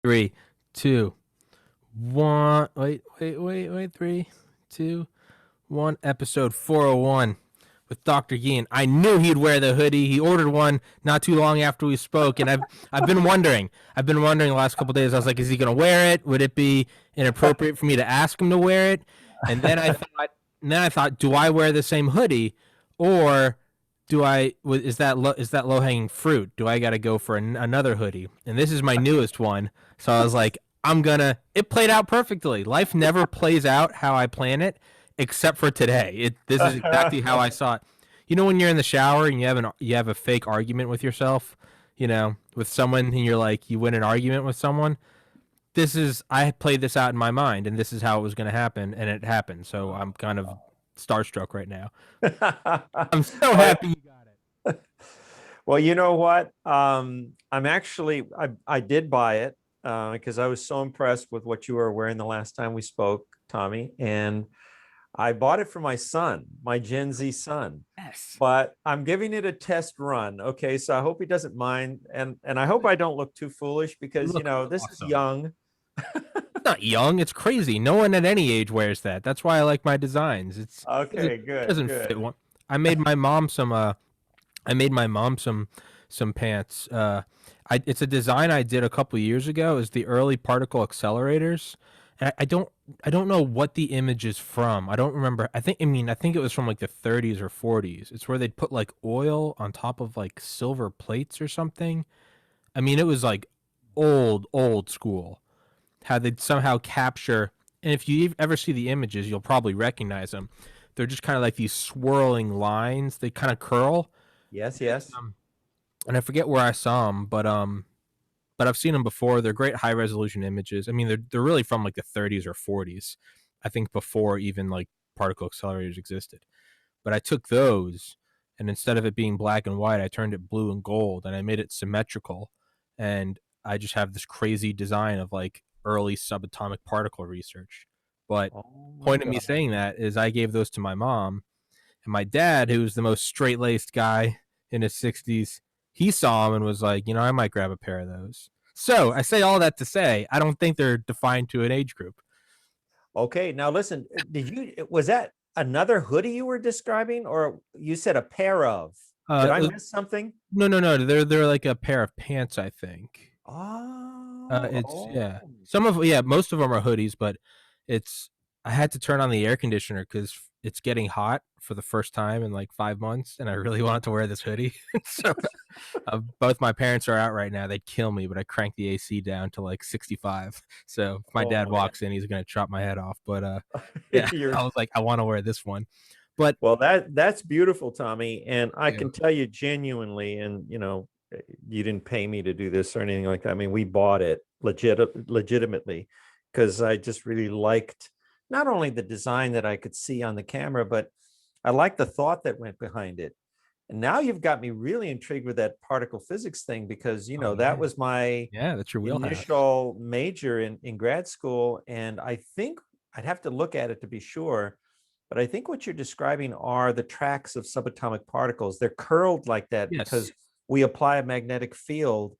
Three, two, one. Wait. 3, 2, 1. Episode 401 with Dr. Yin. I knew he'd wear the hoodie. He ordered one not too long after we spoke, and I've been wondering. I've been wondering the last couple of days. I was like, is he gonna wear it? Would it be inappropriate for me to ask him to wear it? And then I thought, do I wear the same hoodie, or is that low hanging fruit? Do I got to go for another hoodie? And this is my newest one, so I was like, It played out perfectly. Life never plays out how I plan it, except for today. This is exactly how I saw it. You know, when you're in the shower and you have a fake argument with yourself, with someone, and you're like, you win an argument with someone. I played this out in my mind, and this is how it was going to happen, and it happened. So I'm kind of starstruck right now. I'm so happy you got it. Well, you know what? I did buy it because I was so impressed with what you were wearing the last time we spoke, Tommy. And I bought it for my son, my Gen Z son. Yes. But I'm giving it a test run. Okay. So I hope he doesn't mind. And I hope I don't look too foolish because, this awesome. is young. It's not young. It's crazy. No one at any age wears that. That's why I like my designs. Okay, good. It doesn't fit one. I made my mom some pants. It's a design I did a couple years ago. Is the early particle accelerators. And I don't know what the image is from. I don't remember. I think it was from like the 30s or 40s. It's where they'd put like oil on top of like silver plates or something. I mean, it was like old school. How they'd somehow capture, and if you ever see the images, you'll probably recognize them. They're just kind of like these swirling lines. They kind of curl. Yes. And I forget where I saw them, but I've seen them before. They're great high resolution images. I mean, they're really from like the 30s or 40s. I think before even like particle accelerators existed. But I took those, and instead of it being black and white, I turned it blue and gold, and I made it symmetrical. And I just have this crazy design of like early subatomic particle research. But point of me saying that is I gave those to my mom, and my dad, who was the most straight laced guy in his 60s, he saw them and was like, I might grab a pair of those. So I say all that to say, I don't think they're defined to an age group. Okay, now listen, was that another hoodie you were describing, or you said a pair of? Did I miss something? No. They're like a pair of pants, I think. Oh, Most of them are hoodies, but I had to turn on the air conditioner because it's getting hot for the first time in like 5 months, and I really wanted to wear this hoodie. So both my parents are out right now. They'd kill me, but I cranked the AC down to like 65. So if my dad walks in, he's gonna chop my head off. But I was like, I want to wear this one. But well, that's beautiful, Tommy, and I can tell you genuinely, and you didn't pay me to do this or anything like that. I mean, we bought it legitimately because I just really liked not only the design that I could see on the camera, but I liked the thought that went behind it. And now you've got me really intrigued with that particle physics thing because that was my that's your wheelhouse. Initial major in grad school, and I think I'd have to look at it to be sure. But I think what you're describing are the tracks of subatomic particles. They're curled like that because we apply a magnetic field,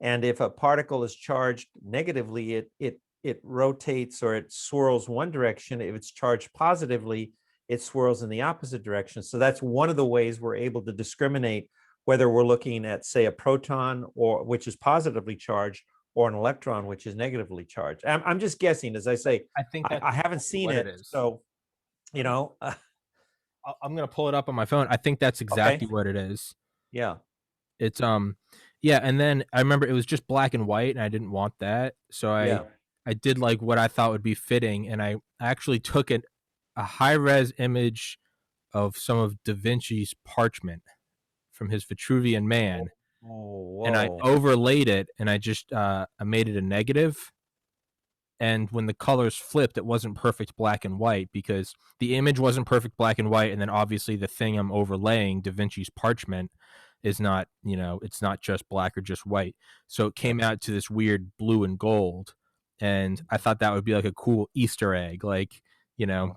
and if a particle is charged negatively, it rotates or it swirls one direction. If it's charged positively, it swirls in the opposite direction. So that's one of the ways we're able to discriminate whether we're looking at, say, a proton, or which is positively charged, or an electron, which is negatively charged. I'm just guessing, as I say. I haven't seen it, so I'm gonna pull it up on my phone. I think that's exactly what it is. Yeah. It's and then I remember it was just black and white, and I didn't want that, so I did like what I thought would be fitting, and I actually took a high res image of some of Da Vinci's parchment from his Vitruvian Man, and I overlaid it, and I just I made it a negative. And when the colors flipped, it wasn't perfect black and white because the image wasn't perfect black and white. And then obviously the thing I'm overlaying, Da Vinci's parchment, is not, it's not just black or just white. So it came out to this weird blue and gold. And I thought that would be like a cool Easter egg, like,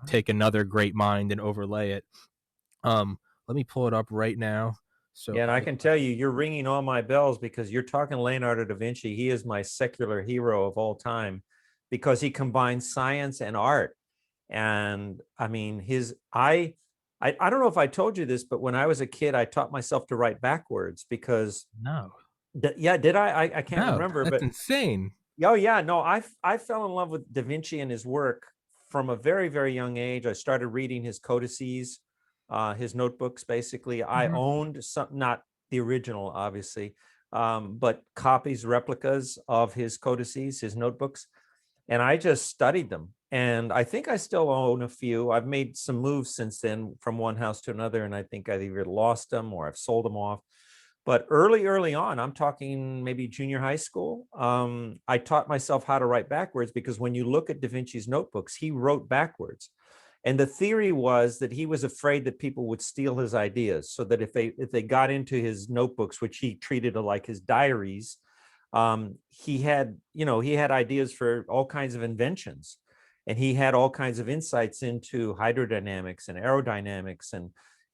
take another great mind and overlay it. Let me pull it up right now So Yeah, and I can tell you, you're ringing all my bells because you're talking Leonardo da Vinci. He is my secular hero of all time because he combines science and art. And I mean, I don't know if I told you this, but when I was a kid, I taught myself to write backwards because, no, yeah, did I can't no, remember, that's but insane. oh yeah, no, I fell in love with Da Vinci and his work from a very, very young age. I started reading his codices, his notebooks. Basically, I Mhm. owned some, not the original, obviously, but copies, replicas of his codices, his notebooks, and I just studied them. And I think I still own a few. I've made some moves since then from one house to another, and I think I've either lost them or I've sold them off. But early on, I'm talking maybe junior high school, I taught myself how to write backwards because when you look at Da Vinci's notebooks, he wrote backwards. And the theory was that he was afraid that people would steal his ideas, so that if they got into his notebooks, which he treated like his diaries, he had ideas for all kinds of inventions, and he had all kinds of insights into hydrodynamics and aerodynamics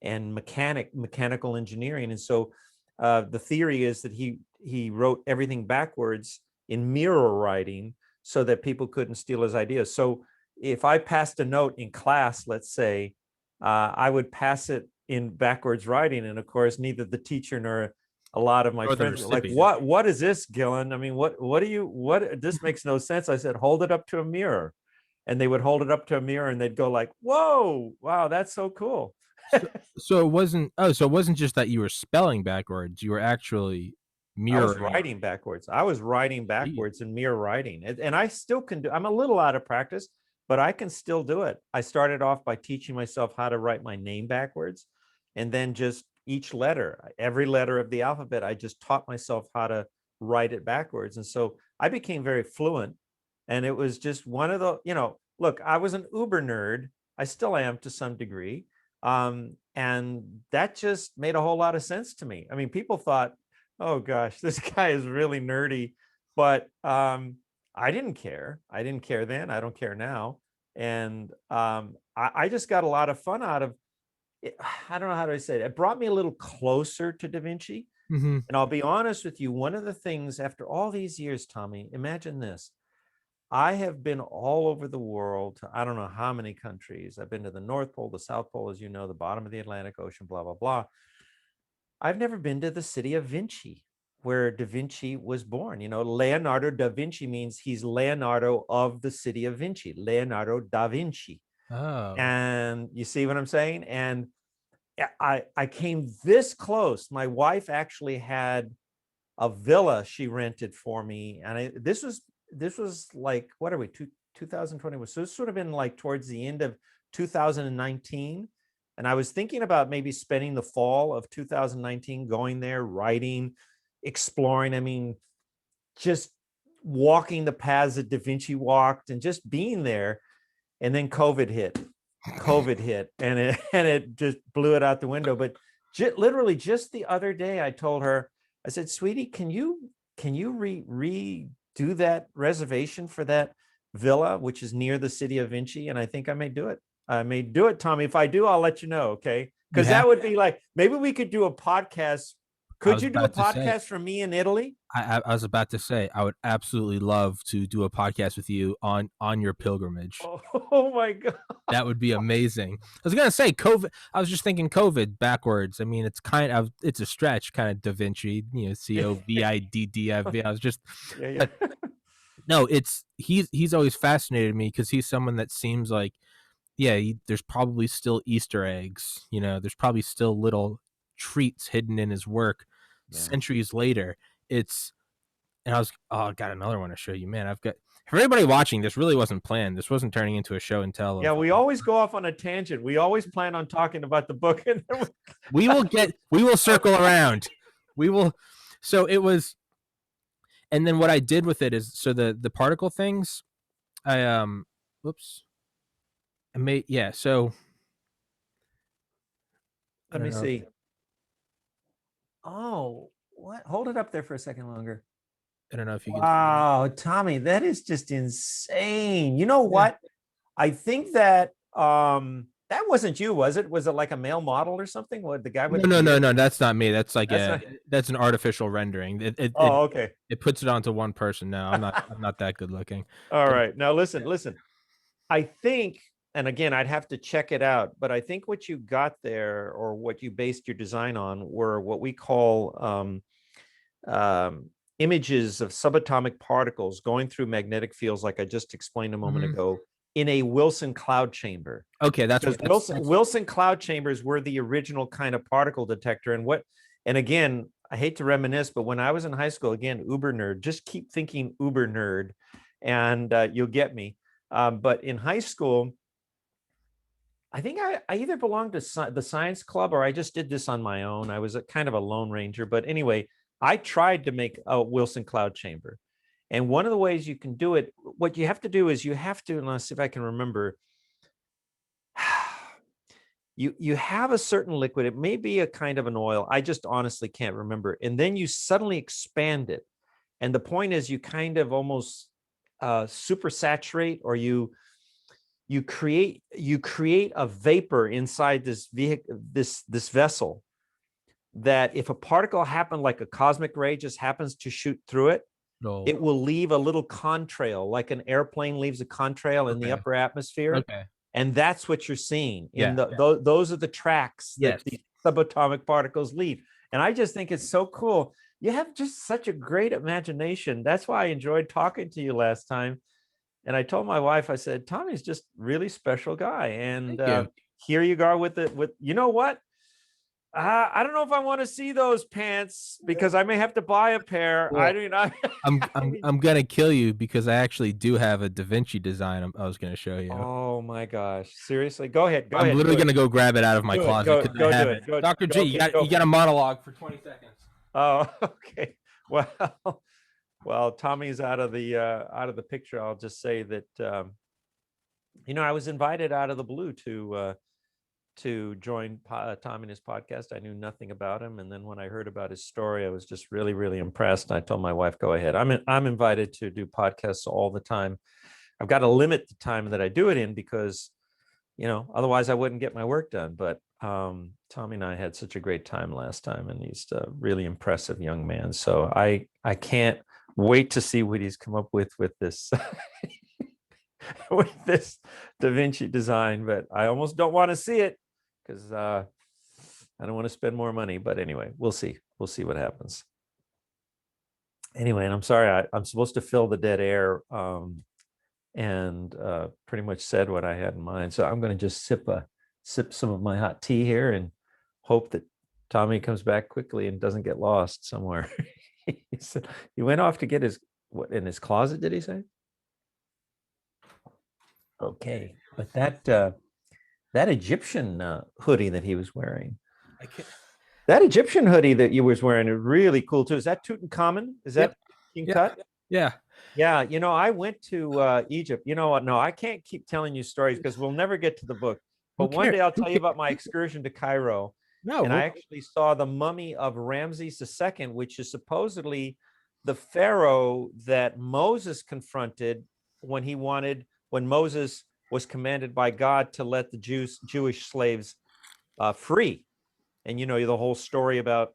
and mechanical engineering. And so the theory is that he wrote everything backwards in mirror writing so that people couldn't steal his ideas. So if I passed a note in class, let's say, I would pass it in backwards writing, and of course, neither the teacher nor a lot of my Or the friends were like, recipient. what is this, Gillen? I mean, what do you, what, this makes no sense. I said, hold it up to a mirror. And they would hold it up to a mirror and they'd go like, whoa, wow, that's so cool. So it wasn't. Oh, so it wasn't just that you were spelling backwards. You were actually I was mirroring. writing backwards. I was writing backwards in mirror writing. And I still can do, I'm a little out of practice, but I can still do it. I started off by teaching myself how to write my name backwards. And then just each letter, every letter of the alphabet, I just taught myself how to write it backwards. And so I became very fluent. And it was just one of the, look, I was an uber nerd. I still am to some degree. And that just made a whole lot of sense to me. I mean, people thought, oh gosh, this guy is really nerdy, but I didn't care. I didn't care then. I don't care now. And I just got a lot of fun out of it. I don't know how to say it. It brought me a little closer to Da Vinci. Mm-hmm. And I'll be honest with you, one of the things after all these years, Tommy, imagine this. I have been all over the world to I don't know how many countries. I've been to the North Pole, the South Pole, as you know, the bottom of the Atlantic Ocean, blah, blah, blah. I've never been to the city of Vinci, where Da Vinci was born. Leonardo da Vinci means he's Leonardo of the city of Vinci, Leonardo da Vinci. Oh. And you see what I'm saying? And I came this close. My wife actually had a villa she rented for me. And this was like, what are we, 2020? So this would have been like towards the end of 2019. And I was thinking about maybe spending the fall of 2019 going there, writing, exploring. I mean, just walking the paths that Da Vinci walked and just being there. And then COVID hit, and it just blew it out the window. But literally just the other day, I told her, I said, sweetie, can you redo that reservation for that villa, which is near the city of Vinci? And I think I may do it. I may do it, Tommy. If I do, I'll let you know. Okay. Because that would be like, maybe we could do a podcast. Could you do a podcast from me in Italy? I was about to say, I would absolutely love to do a podcast with you on your pilgrimage. Oh my God. That would be amazing. I was going to say COVID. I was just thinking COVID backwards. I mean, it's a stretch, kind of Da Vinci, COVIDDIV. I was just, yeah. No, he's always fascinated me because he's someone that seems like, there's probably still Easter eggs, there's probably still little treats hidden in his work centuries later. And I got another one to show you, man. For everybody watching, this really wasn't planned. This wasn't turning into a show and tell. Yeah, we always go off on a tangent. We always plan on talking about the book, and then we will circle around. We will. So it was, and then what I did with it is, so the particle things, I whoops, I made So let me see. Oh, what? Hold it up there for a second longer. I don't know if you can. Wow, Tommy, that is just insane. You know what? I think that That wasn't you, was it? Was it like a male model or something? What, the guy with No, the beard? no. That's not me. That's like That's not. that's an artificial rendering. Oh, okay. It puts it onto one person. No, I'm not that good looking. All But right. Now listen. I think, and again, I'd have to check it out, but I think what you got there, or what you based your design on, were what we call images of subatomic particles going through magnetic fields, like I just explained a moment ago, in a Wilson cloud chamber. Okay, that's because Wilson cloud chambers were the original kind of particle detector. And again, I hate to reminisce, but when I was in high school, again, uber nerd, just keep thinking uber nerd, and you'll get me. But in high school, I think I either belonged to the science club, or I just did this on my own. I was a kind of a lone ranger. But anyway, I tried to make a Wilson cloud chamber. And one of the ways you can do it, what you have to do is you have to, and let's see if I can remember, you have a certain liquid. It may be a kind of an oil. I just honestly can't remember. And then you suddenly expand it. And the point is, you kind of almost super saturate, or you create a vapor inside this vehicle, this vessel, that if a particle happened, like a cosmic ray just happens to shoot through it, it will leave a little contrail, like an airplane leaves a contrail in the upper atmosphere. Okay. And that's what you're seeing in those are the tracks that the subatomic particles leave. And I just think it's so cool. You have just such a great imagination. That's why I enjoyed talking to you last time. And I told my wife, I said, Tommy's just really special guy. And here you go with you know what? I don't know if I want to see those pants, because I may have to buy a pair. Well, I do not. I'm gonna kill you, because I actually do have a Da Vinci design I was gonna show you. Oh my gosh! Seriously, go ahead. I'm literally gonna go grab it out of my closet. Go do it. Dr. G, you got a monologue for 20 seconds. Oh, okay. Well, Tommy's out of the picture. I'll just say that I was invited out of the blue to join Tom in his podcast. I knew nothing about him, and then when I heard about his story, I was just really, really impressed. And I told my wife, "Go ahead. I'm invited to do podcasts all the time. I've got to limit the time that I do it in, because otherwise I wouldn't get my work done." But Tommy and I had such a great time last time, and he's a really impressive young man. So I can't wait to see what he's come up with this with this Da Vinci design. But I almost don't want to see it, because I don't want to spend more money. But anyway, we'll see what happens. Anyway, and I'm sorry, I'm supposed to fill the dead air, and pretty much said what I had in mind. So I'm going to just sip some of my hot tea here and hope that Tommy comes back quickly and doesn't get lost somewhere. He went off to get in his closet, did he say? Okay, but that Egyptian hoodie that he was wearing, that Egyptian hoodie that you was wearing is really cool too. Is that Tutankhamun? Is that King Tut? Yeah. Yeah, I went to Egypt. You know what? No, I can't keep telling you stories, because we'll never get to the book. But one day I'll tell you about my excursion to Cairo. I actually saw the mummy of Ramses II, which is supposedly the pharaoh that Moses confronted when Moses was commanded by God to let the Jewish slaves free. And the whole story about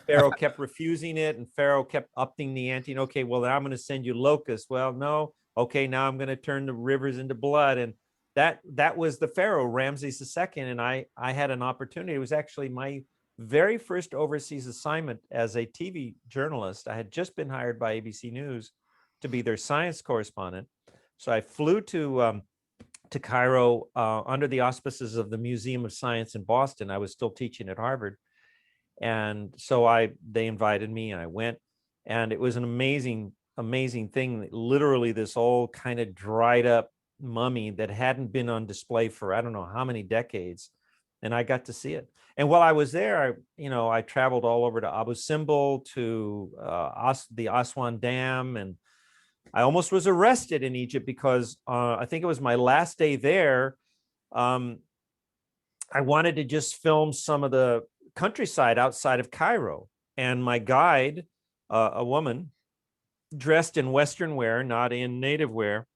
Pharaoh kept refusing it, and Pharaoh kept upping the ante. And okay, well, I'm going to send you locusts. Well, no. Okay, now I'm going to turn the rivers into blood. And that was the Pharaoh, Ramses II. And I had an opportunity. It was actually my very first overseas assignment as a TV journalist. I had just been hired by ABC News to be their science correspondent. So I flew to Cairo under the auspices of the Museum of Science in Boston. I was still teaching at Harvard. And so they invited me, and I went, and it was an amazing thing. Literally this old kind of dried up mummy that hadn't been on display for I don't know how many decades, and I got to see it. And while I was there, I traveled all over to Abu Simbel, to the Aswan Dam, and I almost was arrested in Egypt, because I think it was my last day there. I wanted to just film some of the countryside outside of Cairo, and my guide, a woman dressed in Western wear, not in native wear,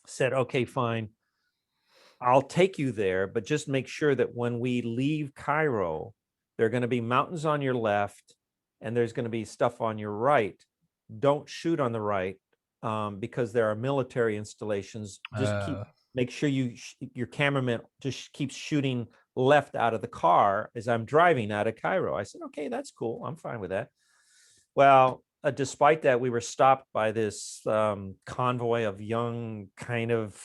said, "Okay, fine. I'll take you there, but just make sure that when we leave Cairo, there are going to be mountains on your left and there's going to be stuff on your right. Don't shoot on the right because there are military installations. Just make sure your cameraman just keeps shooting left out of the car as I'm driving out of Cairo. I said, okay, that's cool. I'm fine with that. Well, despite that, we were stopped by this convoy of young, kind of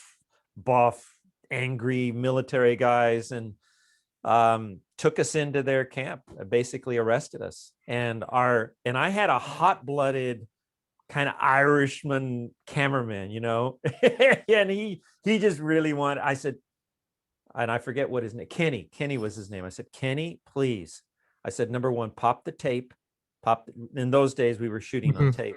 buff, angry military guys, and took us into their camp, basically arrested us. And I had a hot-blooded kind of Irishman cameraman, and he just really wanted. I said, and I forget what his name, Kenny was his name. I said, Kenny, please. I said, number one, pop the tape. In those days, we were shooting on tape.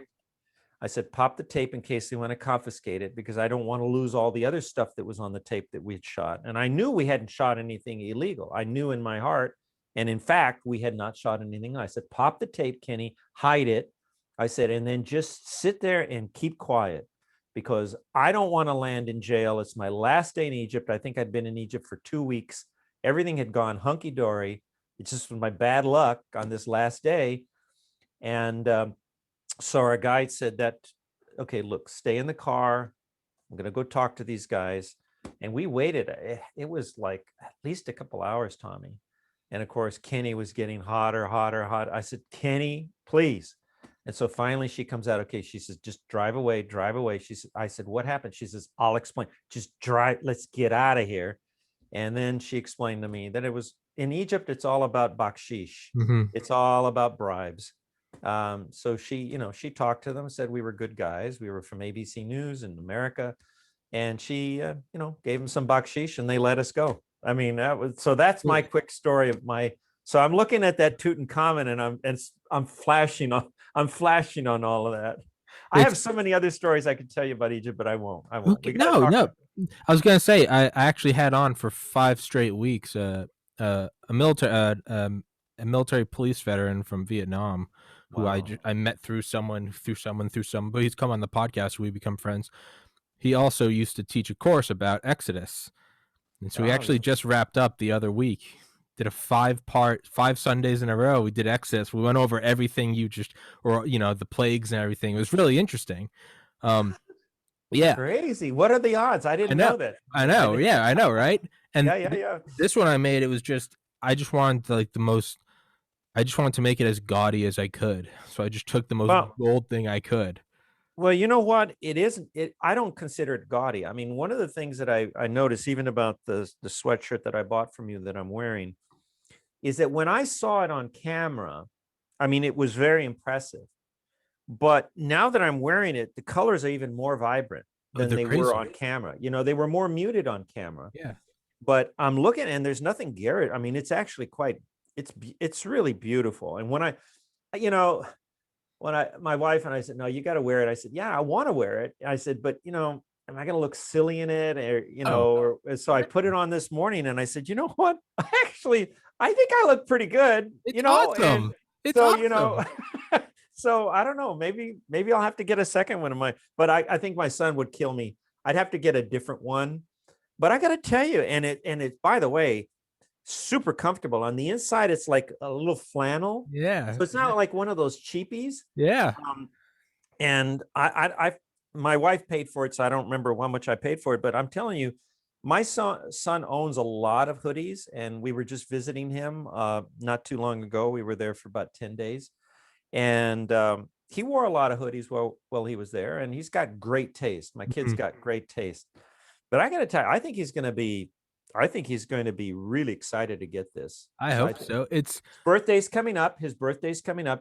I said, pop the tape in case they want to confiscate it, because I don't want to lose all the other stuff that was on the tape that we'd shot. And I knew we hadn't shot anything illegal. I knew in my heart. And in fact, we had not shot anything. I said, pop the tape, Kenny, hide it. I said, and then just sit there and keep quiet, because I don't want to land in jail. It's my last day in Egypt. I think I'd been in Egypt for 2 weeks. Everything had gone hunky-dory. It's just my bad luck on this last day. And so our guide said that, okay, look, stay in the car. I'm going to go talk to these guys. And we waited. It was like at least a couple hours, Tommy. And of course, Kenny was getting hotter. I said, Kenny, please. And so finally she comes out. Okay, she says, just drive away. I said, what happened? She says, I'll explain. Just drive. Let's get out of here. And then she explained to me that it was in Egypt, it's all about bakshish. It's all about bribes. So she talked to them, said we were good guys. We were from ABC News in America. And she, gave them some bakshish and they let us go. I mean, that's my quick story of so I'm looking at that Tutankhamun and I'm flashing on all of that. I have so many other stories I could tell you about Egypt, but I won't. Okay, no. I was going to say, I actually had on for 5 straight weeks a military police veteran from Vietnam who wow. I met through someone, but he's come on the podcast. We become friends. He also used to teach a course about Exodus. And so we actually just wrapped up the other week, did a 5 Sundays in a row. We did Exodus. We went over everything the plagues and everything. It was really interesting. Yeah. Crazy. What are the odds? I didn't know that. I know. Yeah, I know. Right. And yeah. This one I made, it was just, I just wanted to make it as gaudy as I could. So I just took the most gold thing I could. Well, you know what? I don't consider it gaudy. I mean, one of the things that I noticed even about the sweatshirt that I bought from you that I'm wearing is that when I saw it on camera, I mean, it was very impressive. But now that I'm wearing it, the colors are even more vibrant than they were on camera. They were more muted on camera. Yeah. But I'm looking and there's nothing garish. I mean, it's actually it's really beautiful. And when my wife and I said, no, you got to wear it. I said, yeah, I want to wear it. I said, but am I going to look silly in it? Or, so I put it on this morning and I said, you know what? I think I look pretty good. It's awesome. It's awesome. So I don't know, maybe I'll have to get a second one but I think my son would kill me. I'd have to get a different one, but I got to tell you, and it, by the way, super comfortable. On the inside, it's like a little flannel. Yeah. So it's not like one of those cheapies. Yeah. And my wife paid for it, so I don't remember how much I paid for it, but I'm telling you, my son owns a lot of hoodies, and we were just visiting him not too long ago. We were there for about 10 days. And he wore a lot of hoodies while he was there, and he's got great taste. My kid's got great taste. But I got to tell you, I think he's going to be really excited to get this. I hope so. His birthday's coming up.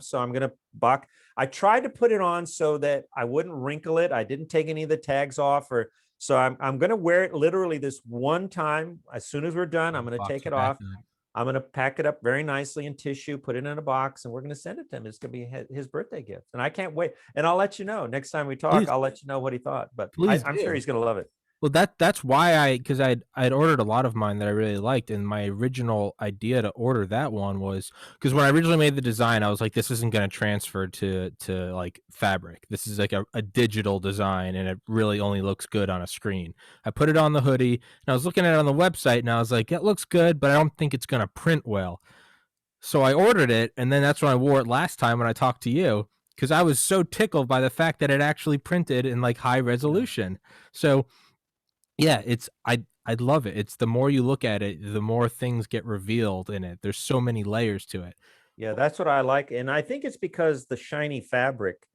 So I'm going to I tried to put it on so that I wouldn't wrinkle it. I didn't take any of the tags off, so I'm going to wear it literally this one time. As soon as we're done, I'm going to take it off. I'm going to pack it up very nicely in tissue, put it in a box, and we're going to send it to him. It's going to be his birthday gift. And I can't wait. And I'll let you know next time we talk. Please. I'll let you know what he thought. But I'm sure he's going to love it. Well, that's why because I'd ordered a lot of mine that I really liked, and my original idea to order that one was because when I originally made the design, I was like, this isn't going to transfer to like fabric. This is like a digital design, and it really only looks good on a screen. I put it on the hoodie, and I was looking at it on the website, and I was like, it looks good, but I don't think it's going to print well. So I ordered it, and then that's when I wore it last time when I talked to you because I was so tickled by the fact that it actually printed in like high resolution. So yeah, I love it. It's the more you look at it, the more things get revealed in it. There's so many layers to it. Yeah, that's what I like. And I think it's because the shiny fabric,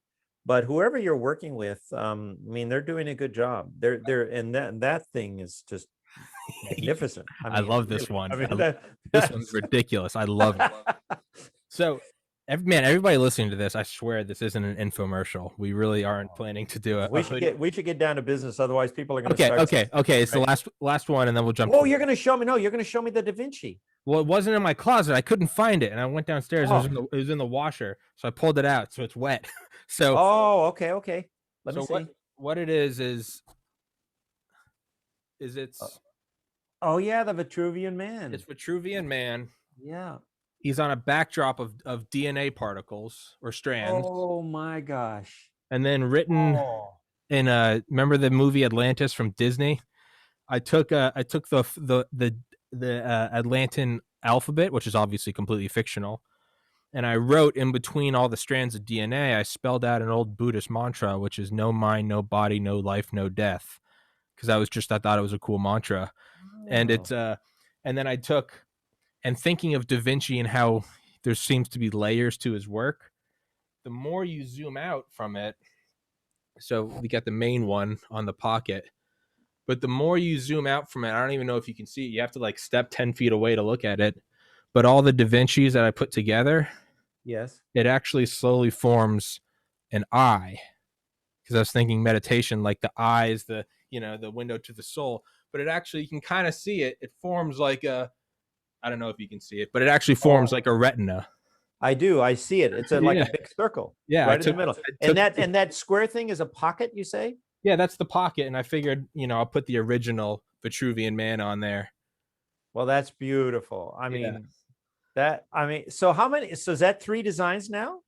but whoever you're working with, I mean, they're doing a good job. And that thing is just magnificent. I love this really, one. I mean, this one's ridiculous. I love it. So, everybody listening to this, I swear this isn't an infomercial. We really aren't planning to do it. We should get down to business. Otherwise, people are going to start. Okay. It's the last one, and then we'll jump. Oh, you're going to show me? No, you're going to show me the Da Vinci. Well, it wasn't in my closet. I couldn't find it, and I went downstairs. And it was in the washer, so I pulled it out. So it's wet. So. Oh, okay. Let me see. What it is it's. Oh yeah, the Vitruvian Man. It's Vitruvian Man. Yeah. He's on a backdrop of DNA particles or strands. Oh my gosh. And then written in remember the movie Atlantis from Disney? I took the Atlantean alphabet, which is obviously completely fictional, and I wrote in between all the strands of DNA, I spelled out an old Buddhist mantra, which is no mind, no body, no life, no death. Because I thought it was a cool mantra. And it's and then I took, and thinking of Da Vinci and how there seems to be layers to his work, the more you zoom out from it, so we got the main one on the pocket, but the more you zoom out from it, I don't even know if you can see it. You have to like step 10 feet away to look at it. But all the Da Vincis that I put together, yes, it actually slowly forms an eye. Because I was thinking meditation, like the eye is the window to the soul. But it actually, you can kind of see it. It forms like I don't know if you can see it, but it actually forms like a retina. I do. I see it. It's like a big circle. Yeah, right in the middle. And that square thing is a pocket, you say? Yeah, that's the pocket. And I figured, I'll put the original Vitruvian Man on there. Well, that's beautiful. I mean, so how many? So is that 3 designs now?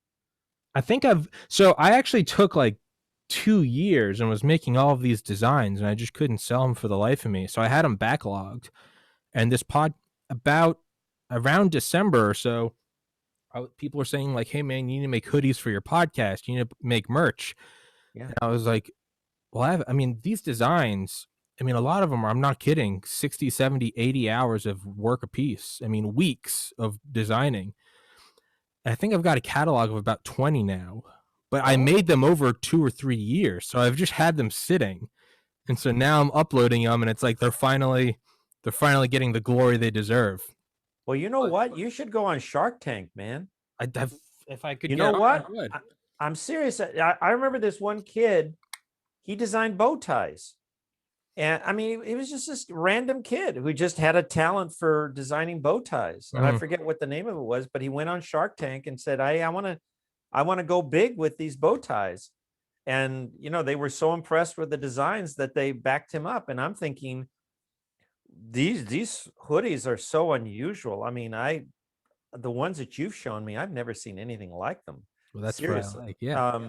I think I actually took like 2 years and was making all of these designs, and I just couldn't sell them for the life of me. So I had them backlogged, and this about around December or so, people were saying like, hey man, you need to make hoodies for your podcast. You need to make merch. Yeah. And I was like, well, these designs, a lot of them are, I'm not kidding, 60, 70, 80 hours of work a piece. weeks of designing. And I think I've got a catalog of about 20 now. But I made them over 2 or 3 years. So I've just had them sitting. And so now I'm uploading them, and it's like they're finally getting the glory they deserve. Well, you know what? You should go on Shark Tank, man. If I could. You know what? I'm serious. I remember this one kid, he designed bow ties. And he was just this random kid who just had a talent for designing bow ties. And I forget what the name of it was, but he went on Shark Tank and said, I want to go big with these bow ties. And, they were so impressed with the designs that they backed him up. And I'm thinking, these hoodies are so unusual. The ones that you've shown me, I've never seen anything like them. Well, that's seriously. What I like. Yeah.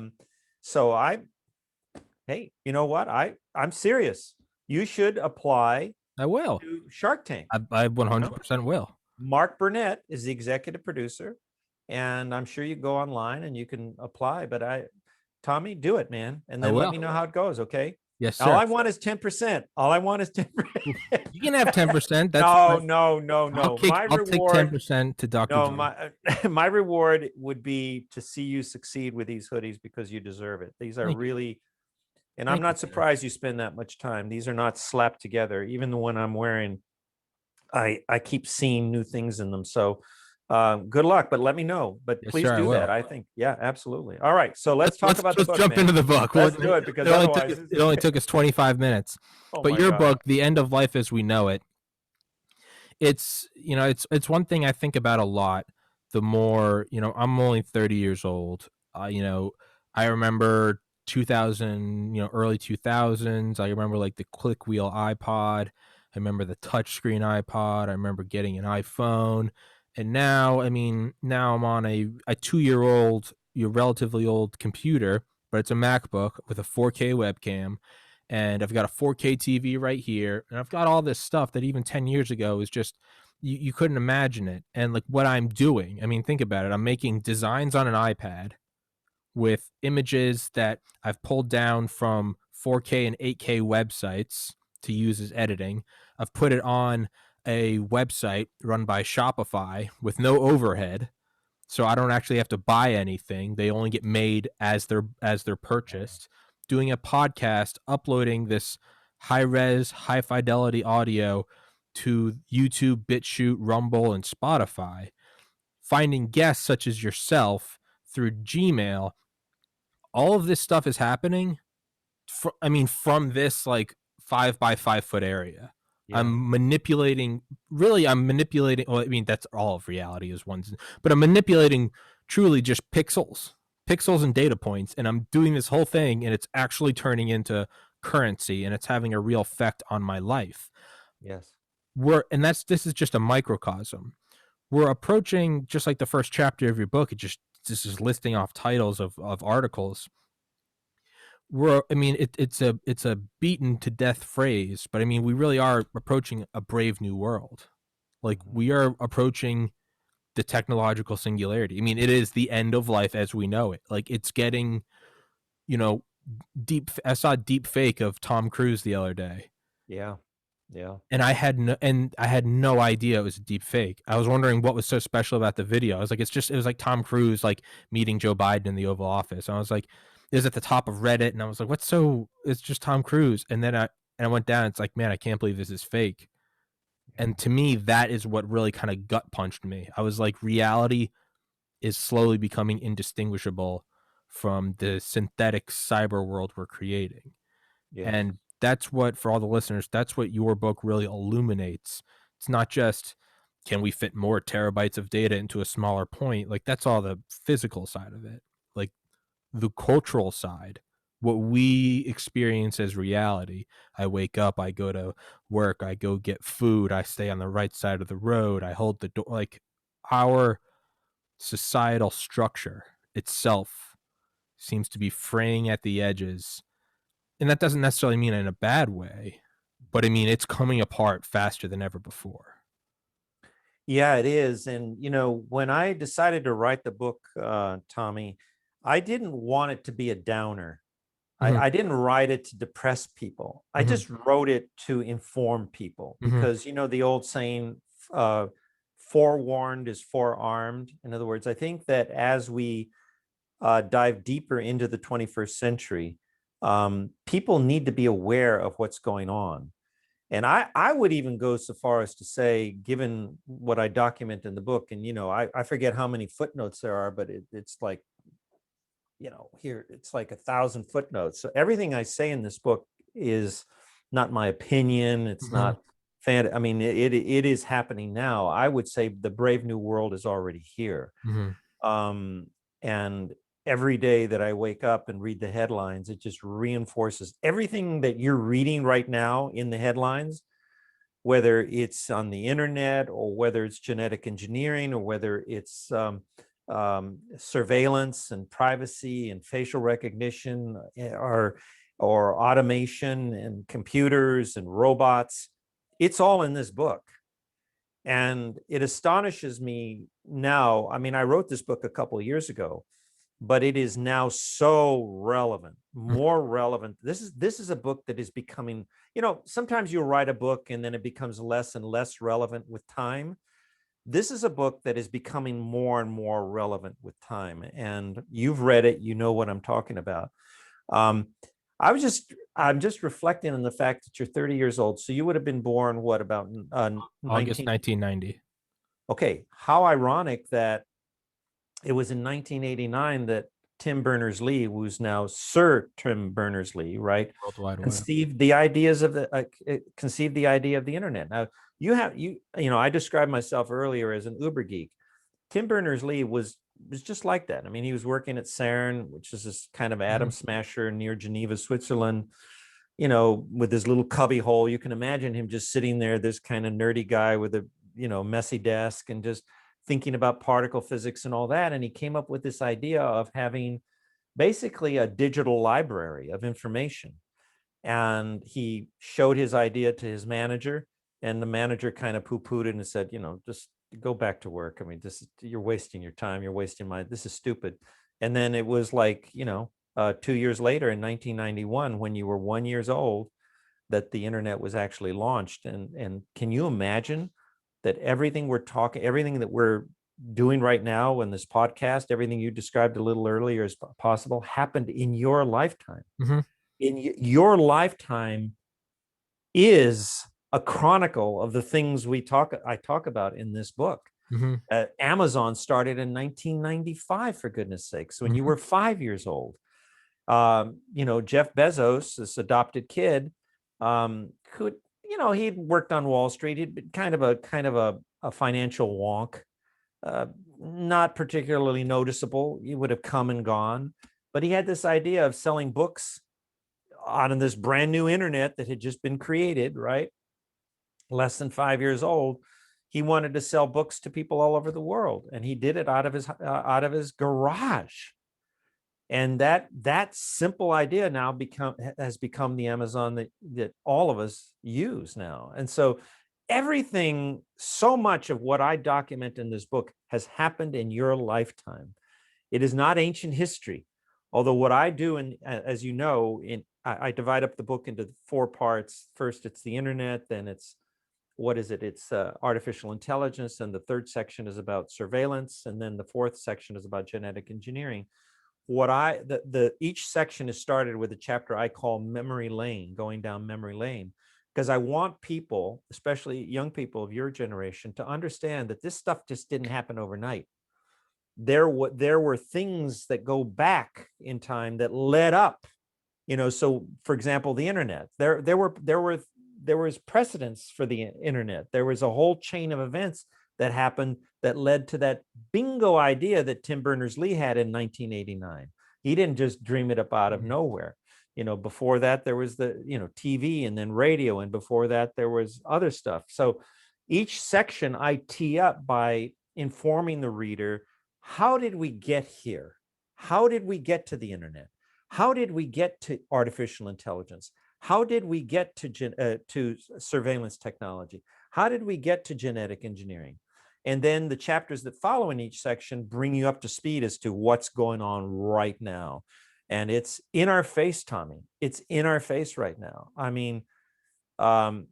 Hey, you know what? I'm serious. You should apply. I will. To Shark Tank. I 100% will. Mark Burnett is the executive producer, and I'm sure you go online and you can apply. But Tommy, do it, man, and then let me know how it goes. Okay. Yes, sir. All I want is 10%. All I want is 10%. You can have 10%. No. I'll take 10% to Dr. No, my reward would be to see you succeed with these hoodies because you deserve it. These are really, and I'm not surprised you spend that much time. These are not slapped together. Even the one I'm wearing, I keep seeing new things in them. So good luck, but let me know. But please do that. I think, yeah, absolutely. All right, so let's talk about the book. Let's jump into the book. Let's do it because it only took us 25 minutes. But your book, The End of Life as We Know It, it's one thing I think about a lot. The more, I'm only 30 years old. I remember 2000, early 2000s. I remember like the click wheel iPod. I remember the touchscreen iPod. I remember getting an iPhone. And now, now I'm on a 2-year-old, relatively old computer, but it's a MacBook with a 4K webcam. And I've got a 4K TV right here. And I've got all this stuff that even 10 years ago is just, you couldn't imagine it. And like what I'm doing, think about it. I'm making designs on an iPad with images that I've pulled down from 4K and 8K websites to use as editing. I've put it on a website run by Shopify with no overhead, so I don't actually have to buy anything. They only get made as they're purchased. Doing a podcast, uploading this high-res, high-fidelity audio to YouTube, BitChute, Rumble, and Spotify. Finding guests such as yourself through Gmail. All of this stuff is happening from this like 5 by 5 foot area. Yeah. I'm manipulating well, that's all of reality is ones, but I'm manipulating truly just pixels and data points, and I'm doing this whole thing, and it's actually turning into currency, and it's having a real effect on my life. Yes. This is just a microcosm. We're approaching, just like the first chapter of your book, this is listing off titles of articles. It's a beaten to death phrase, but we really are approaching a brave new world. Like, we are approaching the technological singularity. It is the end of life as we know it. Like, it's getting, deep. I saw a deep fake of Tom Cruise the other day. Yeah. And I had no idea it was a deep fake. I was wondering what was so special about the video. I was like, it was like Tom Cruise like meeting Joe Biden in the Oval Office. And I was like, it was at the top of Reddit, and I was like, it's just Tom Cruise. And then I went down. It's like, man, I can't believe this is fake. And to me, that is what really kind of gut punched me. I was like, reality is slowly becoming indistinguishable from the synthetic cyber world we're creating. Yes. And that's what, for all the listeners, that's what your book really illuminates. It's not just, can we fit more terabytes of data into a smaller point? Like, that's all the physical side of it. Like, the cultural side, what we experience as reality. I wake up, I go to work, I go get food, I stay on the right side of the road, I hold the door. Like, our societal structure itself seems to be fraying at the edges. And that doesn't necessarily mean in a bad way, but it's coming apart faster than ever before. Yeah, it is. And, when I decided to write the book, Tommy, I didn't want it to be a downer. Mm-hmm. I didn't write it to depress people. I just wrote it to inform people because, the old saying, forewarned is forearmed. In other words, I think that as we dive deeper into the 21st century, people need to be aware of what's going on. And I would even go so far as to say, given what I document in the book, and, I forget how many footnotes there are, but it's like, here, it's like 1,000 footnotes. So everything I say in this book is not my opinion. It's not it is happening now. I would say the brave new world is already here. And every day that I wake up and read the headlines, it just reinforces everything that you're reading right now in the headlines, whether it's on the internet or whether it's genetic engineering or whether it's surveillance and privacy and facial recognition or automation and computers and robots. It's all in this book. And it astonishes me now. I wrote this book a couple of years ago, but it is now so relevant, more relevant. This is a book that is becoming, sometimes you'll write a book and then it becomes less and less relevant with time. This is a book that is becoming more and more relevant with time. And you've read it, you know what I'm talking about. I'm just reflecting on the fact that you're 30 years old. So you would have been born, what, about August 1990. Okay. How ironic that it was in 1989 that Tim Berners-Lee, who's now Sir Tim Berners-Lee, right, conceived the idea of the internet. Now, I described myself earlier as an uber geek. Tim Berners-Lee was just like that. I mean, he was working at CERN, which is this kind of atom smasher near Geneva, Switzerland, you know, with his little cubby hole. You can imagine him just sitting there, this kind of nerdy guy with a, you know, messy desk and just thinking about particle physics and all that. And he came up with this idea of having basically a digital library of information. And he showed his idea to his manager, and the manager kind of poo-pooed it and said, you know, just go back to work. I mean, you're wasting your time. You're wasting this is stupid. And then it was like, you know, 2 years later in 1991, when you were 1 year old, that the internet was actually launched. And can you imagine that everything that we're doing right now in this podcast, everything you described a little earlier as possible, happened in your lifetime. In your lifetime is a chronicle of the things I talk about in this book. Amazon started in 1995, for goodness sakes, when you were 5 years old. You know, Jeff Bezos, this adopted kid, could, you know, he'd worked on Wall Street. He'd been kind of a financial wonk, not particularly noticeable. He would have come and gone, but he had this idea of selling books on this brand new internet that had just been created, right? Less than 5 years old. He wanted to sell books to people all over the world, and he did it out of his garage. And that simple idea now has become the Amazon that all of us use now. And so so much of what I document in this book has happened in your lifetime. It is not ancient history. Although what I do, and as you know, I divide up the book into 4 parts. First, it's the internet. Then it's, what is it? It's artificial intelligence. And the 3rd section is about surveillance. And then the 4th section is about genetic engineering. Each section is started with a chapter I call memory lane, going down memory lane, because I want people, especially young people of your generation, to understand that this stuff just didn't happen overnight. There were things that go back in time that led up, you know. So, for example, the internet. There was precedence for the internet. There was a whole chain of events that happened that led to that bingo idea that Tim Berners-Lee had in 1989. He didn't just dream it up out of nowhere. You know, before that there was the, you know, TV, and then radio, and before that there was other stuff. So each section I tee up by informing the reader, how did we get here? How did we get to the internet? How did we get to artificial intelligence? How did we get to surveillance technology? How did we get to genetic engineering? And then the chapters that follow in each section bring you up to speed as to what's going on right now. And it's in our face, Tommy. It's in our face right now. I mean, you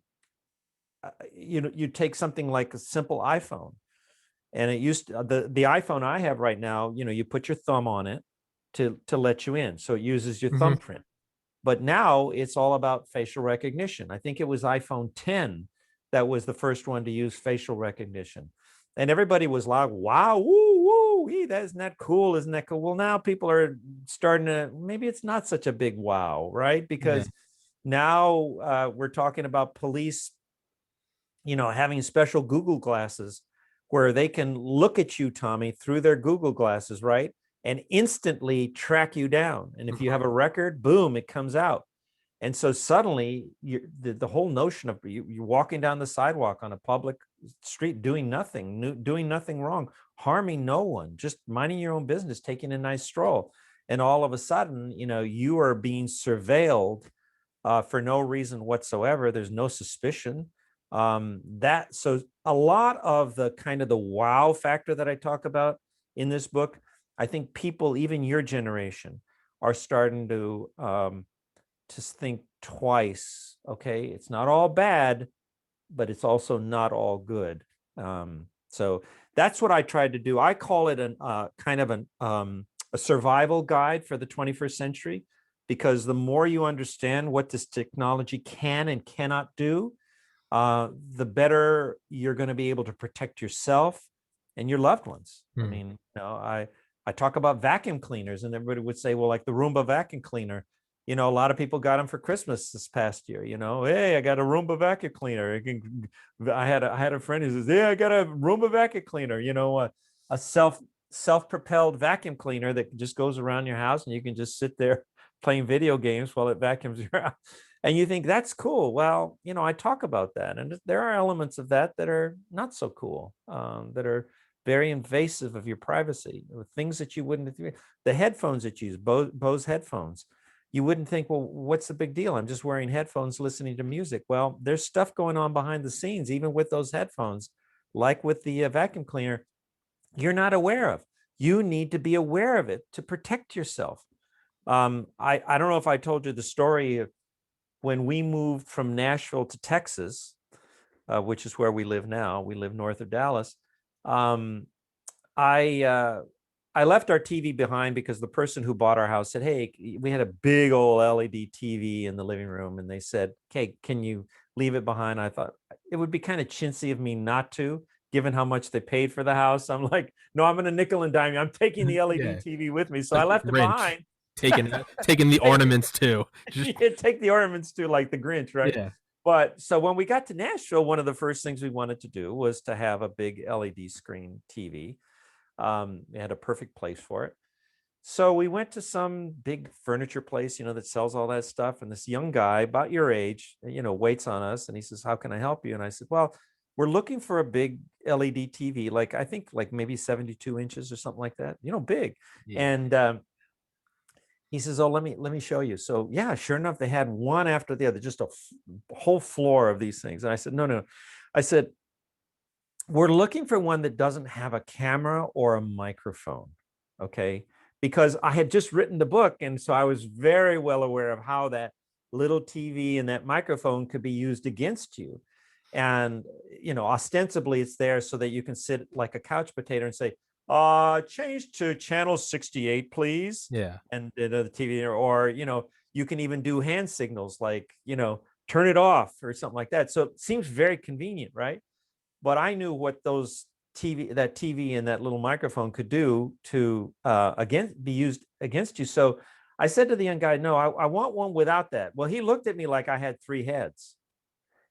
know, you take something like a simple iPhone, and it used to, the iPhone I have right now, you know, you put your thumb on it to let you in. So it uses your thumbprint. But now it's all about facial recognition. I think it was iPhone 10 that was the first one to use facial recognition. And everybody was like, wow, woo, woo, isn't that cool? Isn't that cool? Well, now people are starting to, maybe it's not such a big wow, right? Because now we're talking about police, you know, having special Google glasses where they can look at you, Tommy, through their Google glasses, right? And instantly track you down. And if you have a record, boom, it comes out. And so suddenly the whole notion of you're walking down the sidewalk on a public street, doing nothing wrong, harming no one, just minding your own business, taking a nice stroll. And all of a sudden, you know, you are being surveilled for no reason whatsoever. There's no suspicion. So a lot of the kind of the wow factor that I talk about in this book, I think people, even your generation, are starting to think twice. Okay, it's not all bad, but it's also not all good. So that's what I tried to do. I call it a survival guide for the 21st century, because the more you understand what this technology can and cannot do, the better you're going to be able to protect yourself and your loved ones. I mean, you know, I talk about vacuum cleaners, and everybody would say, well, like the Roomba vacuum cleaner, you know, a lot of people got them for Christmas this past year. You know, hey, I got a Roomba vacuum cleaner. I had a friend who says, yeah, I got a Roomba vacuum cleaner. You know, a self-propelled vacuum cleaner that just goes around your house and you can just sit there playing video games while it vacuums your house. And you think that's cool. Well, I talk about that, and there are elements of that that are not so cool, that are very invasive of your privacy, things that you wouldn't. The headphones that you use, Bose headphones, you wouldn't think, well, what's the big deal? I'm just wearing headphones, listening to music. Well, there's stuff going on behind the scenes, even with those headphones, like with the vacuum cleaner, you're not aware of. You need to be aware of it to protect yourself. I don't know if I told you the story of when we moved from Nashville to Texas, which is where we live now. We live north of Dallas. I left our TV behind because the person who bought our house said, hey, we had a big old LED TV in the living room. And they said, okay, can you leave it behind? I thought it would be kind of chintzy of me not to, given how much they paid for the house. I'm like, no, I'm going to nickel and dime you. I'm taking the LED TV with me. So I left it behind. Taking the ornaments too. Just take the ornaments too, like the Grinch, right? Yeah. But so when we got to Nashville, one of the first things we wanted to do was to have a big LED screen TV. We had a perfect place for it. So we went to some big furniture place, that sells all that stuff. And this young guy, about your age, waits on us. And he says, how can I help you? And I said, well, we're looking for a big LED TV, I think maybe 72 inches or something like that, big. Yeah. And he says, oh, let me show you. So yeah, sure enough, they had one after the other, just a whole floor of these things. And I said, no. I said, we're looking for one that doesn't have a camera or a microphone, okay? Because I had just written the book, and so I was very well aware of how that little TV and that microphone could be used against you. And, ostensibly it's there so that you can sit like a couch potato and say, change to channel 68, please. Yeah. And the TV, or, you can even do hand signals like, turn it off or something like that. So it seems very convenient, right? But I knew what that TV and that little microphone could do to be used against you. So I said to the young guy, no, I want one without that. Well, he looked at me like I had three heads.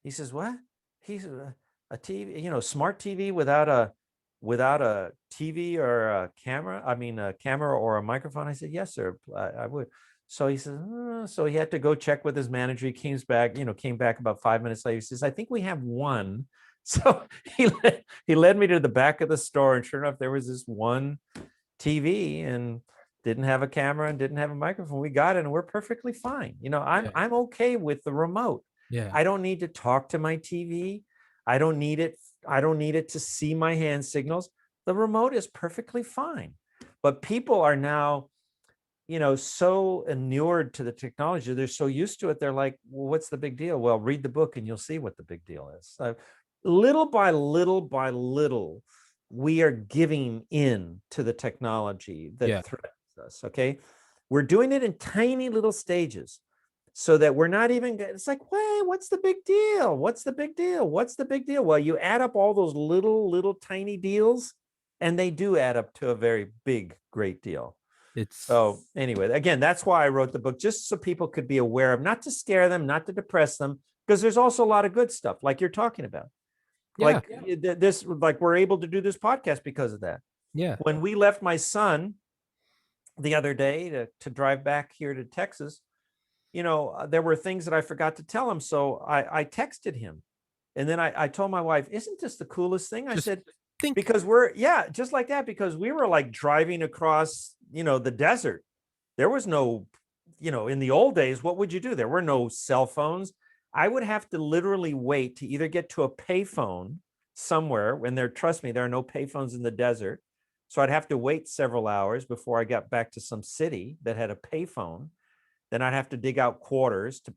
He says, what? He's a TV, smart TV without a TV or a camera. I mean, a camera or a microphone. I said, yes, sir, I would. So he says, so he had to go check with his manager. He came back about 5 minutes later. He says, I think we have one. So he led me to the back of the store, and sure enough, there was this one TV and didn't have a camera and didn't have a microphone. We got it, and we're perfectly fine. I'm okay with the remote. Yeah. I don't need to talk to my TV. I don't need it to see my hand signals. The remote is perfectly fine. But people are now, so inured to the technology. They're so used to it. They're like, well, what's the big deal? Well, read the book and you'll see what the big deal is. Little by little, we are giving in to the technology that threatens us. Okay. We're doing it in tiny little stages so that we're not even, it's like, wait, what's the big deal? What's the big deal? What's the big deal? Well, you add up all those little tiny deals, and they do add up to a very big, great deal. So anyway, again, that's why I wrote the book, just so people could be aware of, not to scare them, not to depress them, because there's also a lot of good stuff like you're talking about. This, we're able to do this podcast because of that. Yeah. When we left my son the other day to drive back here to Texas, there were things that I forgot to tell him. So I texted him, and then I told my wife, isn't this the coolest thing? I said, because just like that, because we were driving across, the desert. There was no, in the old days, what would you do? There were no cell phones. I would have to literally wait to either get to a payphone somewhere trust me, there are no payphones in the desert. So I'd have to wait several hours before I got back to some city that had a payphone. Then I'd have to dig out quarters to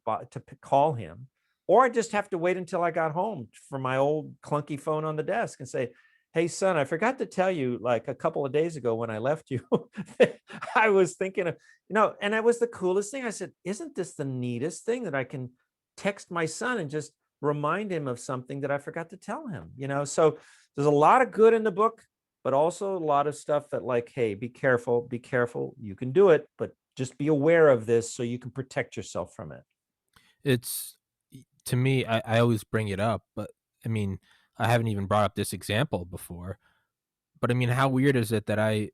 call him, or I'd just have to wait until I got home for my old clunky phone on the desk and say, hey, son, I forgot to tell you, a couple of days ago when I left you, I was thinking of, and that was the coolest thing. I said, isn't this the neatest thing that I can text my son and just remind him of something that I forgot to tell him, So there's a lot of good in the book, but also a lot of stuff that hey, be careful. You can do it, but just be aware of this so you can protect yourself from it. It's, to me, I always bring it up, but I mean, I haven't even brought up this example before, But I mean, how weird is it that I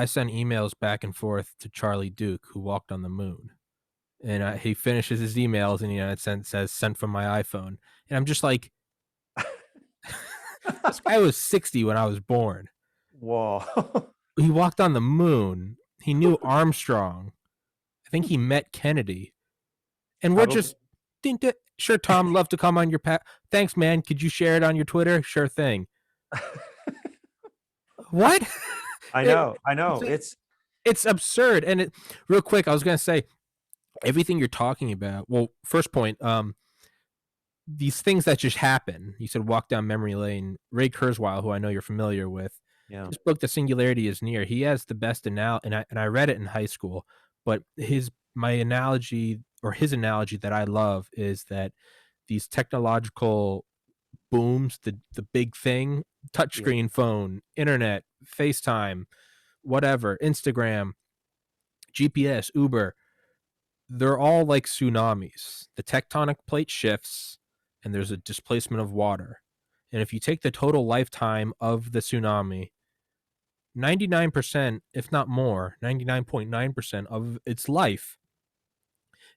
send emails back and forth to Charlie Duke, who walked on the moon, and he finishes his emails and it says sent from my iPhone, and I'm just like, this guy was 60 when I was born. Whoa. He walked on the moon. He knew Armstrong. I think he met Kennedy, and we're just sure, Tom, love to come on your thanks, man. Could you share it on your Twitter? Sure thing. What? I know. It's absurd. And real quick, I was gonna say everything you're talking about. Well, first point, these things that just happen. You said walk down memory lane. Ray Kurzweil, who I know you're familiar with, his book "The Singularity Is Near." He has the best analogy, and I read it in high school. But his analogy that I love is that these technological booms, the big thing, touchscreen phone, internet, FaceTime, whatever, Instagram, GPS, Uber, they're all like tsunamis. The tectonic plate shifts and there's a displacement of water. And if you take the total lifetime of the tsunami, 99%, if not more, 99.9% of its life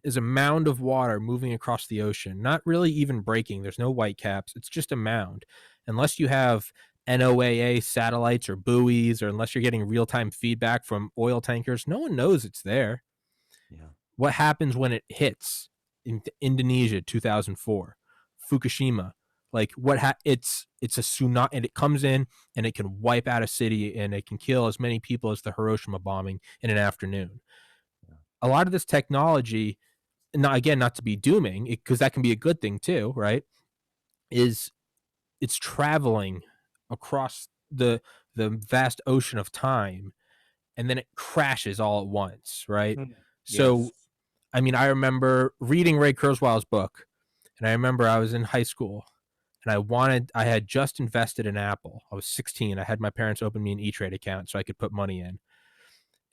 is a mound of water moving across the ocean, not really even breaking. There's no white caps. It's just a mound. Unless you have NOAA satellites or buoys, or unless you're getting real-time feedback from oil tankers, no one knows it's there. Yeah. What happens when it hits in Indonesia, 2004, Fukushima? Like it's a tsunami, and it comes in and it can wipe out a city and it can kill as many people as the Hiroshima bombing in an afternoon. Yeah. A lot of this technology, not to be dooming, because that can be a good thing too, right? It's traveling across the vast ocean of time, and then it crashes all at once, right? Mm-hmm. So, yes. I mean, I remember reading Ray Kurzweil's book, and I remember I was in high school, and I had just invested in Apple. I was 16. I had my parents open me an E-Trade account so I could put money in,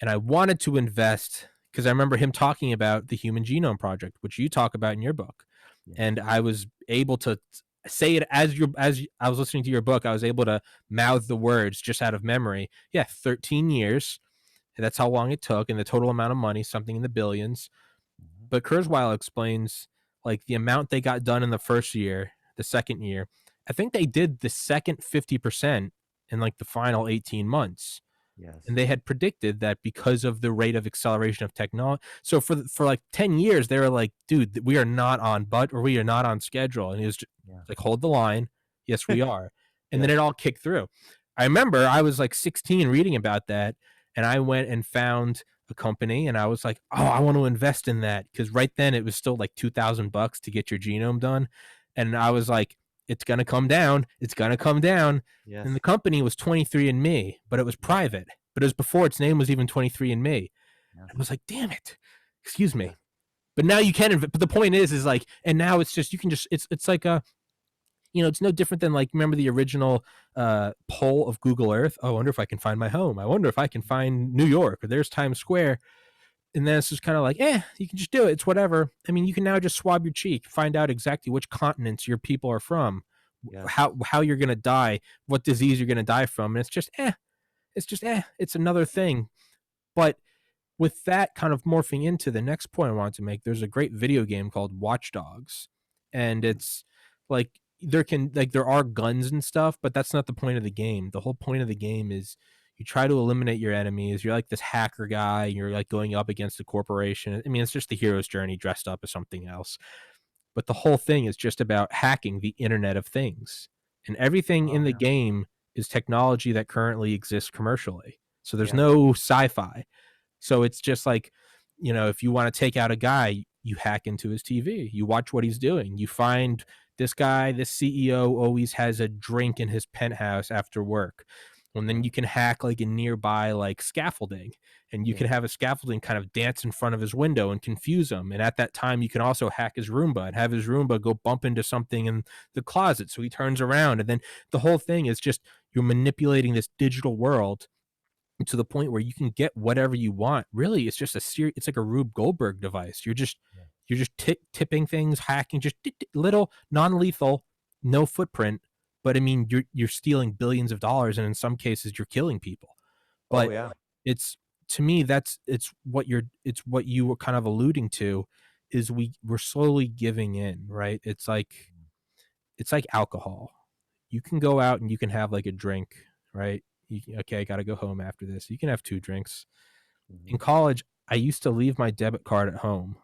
and I wanted to invest because I remember him talking about the Human Genome Project, which you talk about in your book. Yeah. And I was able to say it as I was listening to your book. I was able to mouth the words just out of memory. Yeah, 13 years. That's how long it took, and the total amount of money, something in the billions. Mm-hmm. But Kurzweil explains like the amount they got done in the first year, the second year. I think they did the second 50% in like the final 18 months. Yes. And they had predicted that because of the rate of acceleration of technology. So for like 10 years, they were like, dude, we are not on we are not on schedule. And he was just like, hold the line. Yes, we are. And then it all kicked through. I remember I was like 16 reading about that. And I went and found a company and I was like, oh, I want to invest in that. Because right then it was still like $2,000 to get your genome done. And I was like, it's going to come down. It's going to come down. Yes. And the company was 23andMe, but it was private. But it was before its name was even 23andMe. Yeah. I was like, damn it. Excuse me. But now you can. But the point is like, and now it's just, you can just, it's like a, it's no different than like, remember the original poll of Google Earth? Oh, I wonder if I can find my home. I wonder if I can find New York, or there's Times Square. And then it's just kind of like, you can just do it. It's whatever. I mean, you can now just swab your cheek, find out exactly which continents your people are from, how you're going to die, what disease you're going to die from. And it's just, it's another thing. There with that kind of morphing into the next point I wanted to make, there's a great video game called Watch Dogs. And it's like, there are guns and stuff, but that's not the point of the game. The whole point of the game is you try to eliminate your enemies. You're like this hacker guy. You're like going up against a corporation. I mean, it's just the hero's journey dressed up as something else. But the whole thing is just about hacking the Internet of Things. And everything in the game is technology that currently exists commercially. So there's no sci-fi. So it's just like, if you want to take out a guy, you hack into his TV. You watch what he's doing. You find this guy, this CEO always has a drink in his penthouse after work. And then you can hack like a nearby like scaffolding, and you can have a scaffolding kind of dance in front of his window and confuse him. And at that time, you can also hack his Roomba and have his Roomba go bump into something in the closet. So he turns around, and then the whole thing is just you're manipulating this digital world to the point where you can get whatever you want. Really, it's just it's like a Rube Goldberg device. You're just tipping things, hacking, just little non-lethal, no footprint, but I mean, you're stealing billions of dollars, and in some cases, you're killing people. Oh But yeah. it's to me, it's what you were kind of alluding to, is we're slowly giving in, right? It's like alcohol. You can go out and you can have like a drink, right? Okay, I got to go home after this. You can have 2 drinks. In Mhm. college, I used to leave my debit card at home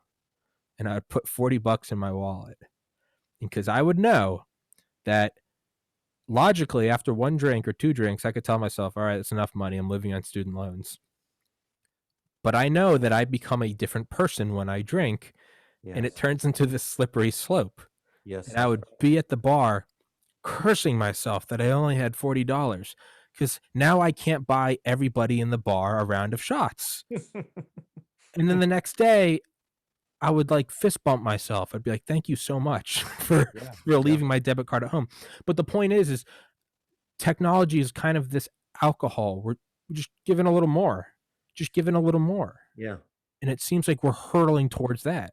and I'd put $40 in my wallet because I would know that logically after 1 drink or 2 drinks, I could tell myself, all right, it's enough money. I'm living on student loans. But I know that I become a different person when I drink, and it Yes. turns into this slippery slope. And Yes. I would be at the bar cursing myself that I only had $40 because now I can't buy everybody in the bar a round of shots. And then the next day, I would like fist bump myself. I'd be like, "Thank you so much for Yeah. Yeah. leaving my debit card at home." But the point is technology is kind of this alcohol. We're just giving a little more, just giving a little more, Yeah. and it seems like we're hurtling towards that.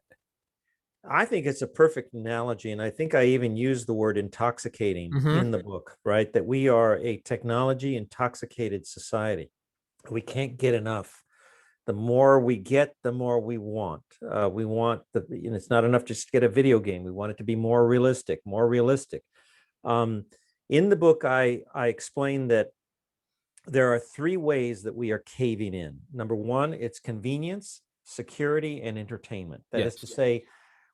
I think it's a perfect analogy. And I think I even use the word intoxicating Mm-hmm. in the book, right? That we are a technology intoxicated society. We can't get enough. The more we get, the more we want. We want and it's not enough just to get a video game. We want it to be more realistic, more realistic. Um, in the book, I explain that there are 3 ways that we are caving in. Number one, it's convenience, security, and entertainment. That is to Yes. say,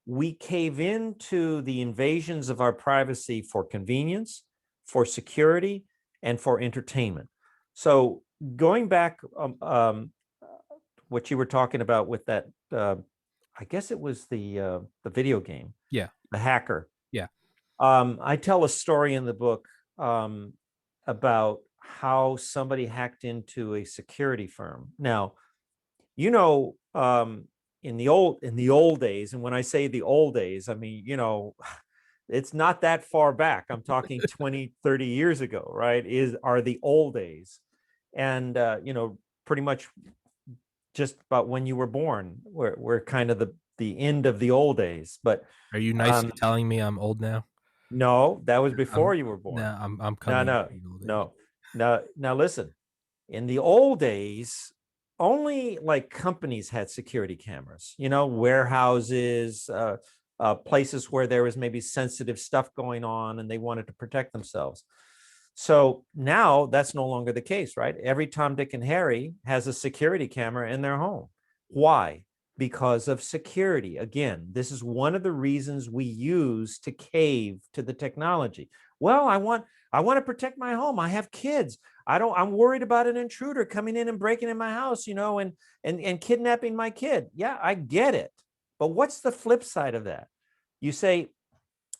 we cave into the invasions of our privacy for convenience, for security, and for entertainment. So going back, what you were talking about with that, I guess it was the video game, Yeah. the hacker. Yeah. I tell a story in the book about how somebody hacked into a security firm. Now, you know, in the old days, and when I say the old days, I mean, it's not that far back. I'm talking 20, 30 years ago, right? Are the old days. And pretty much just about when you were born. We're kind of the end of the old days. But Are you nicely um, telling me I'm old now? no, that was before I'm you were born. no, I'm No, coming into no, the old age. no, no. Now listen, in the old days, only like companies had security cameras, warehouses, places where there was maybe sensitive stuff going on and they wanted to protect themselves. So now that's no longer the case, right? Every Tom, Dick, and Harry has a security camera in their home. Why? Because of security. Again, this is one of the reasons we use to cave to the technology. Well, I want to protect my home. I have kids. I'm worried about an intruder coming in and breaking in my house, and kidnapping my kid. Yeah, I get it. But what's the flip side of that? You say,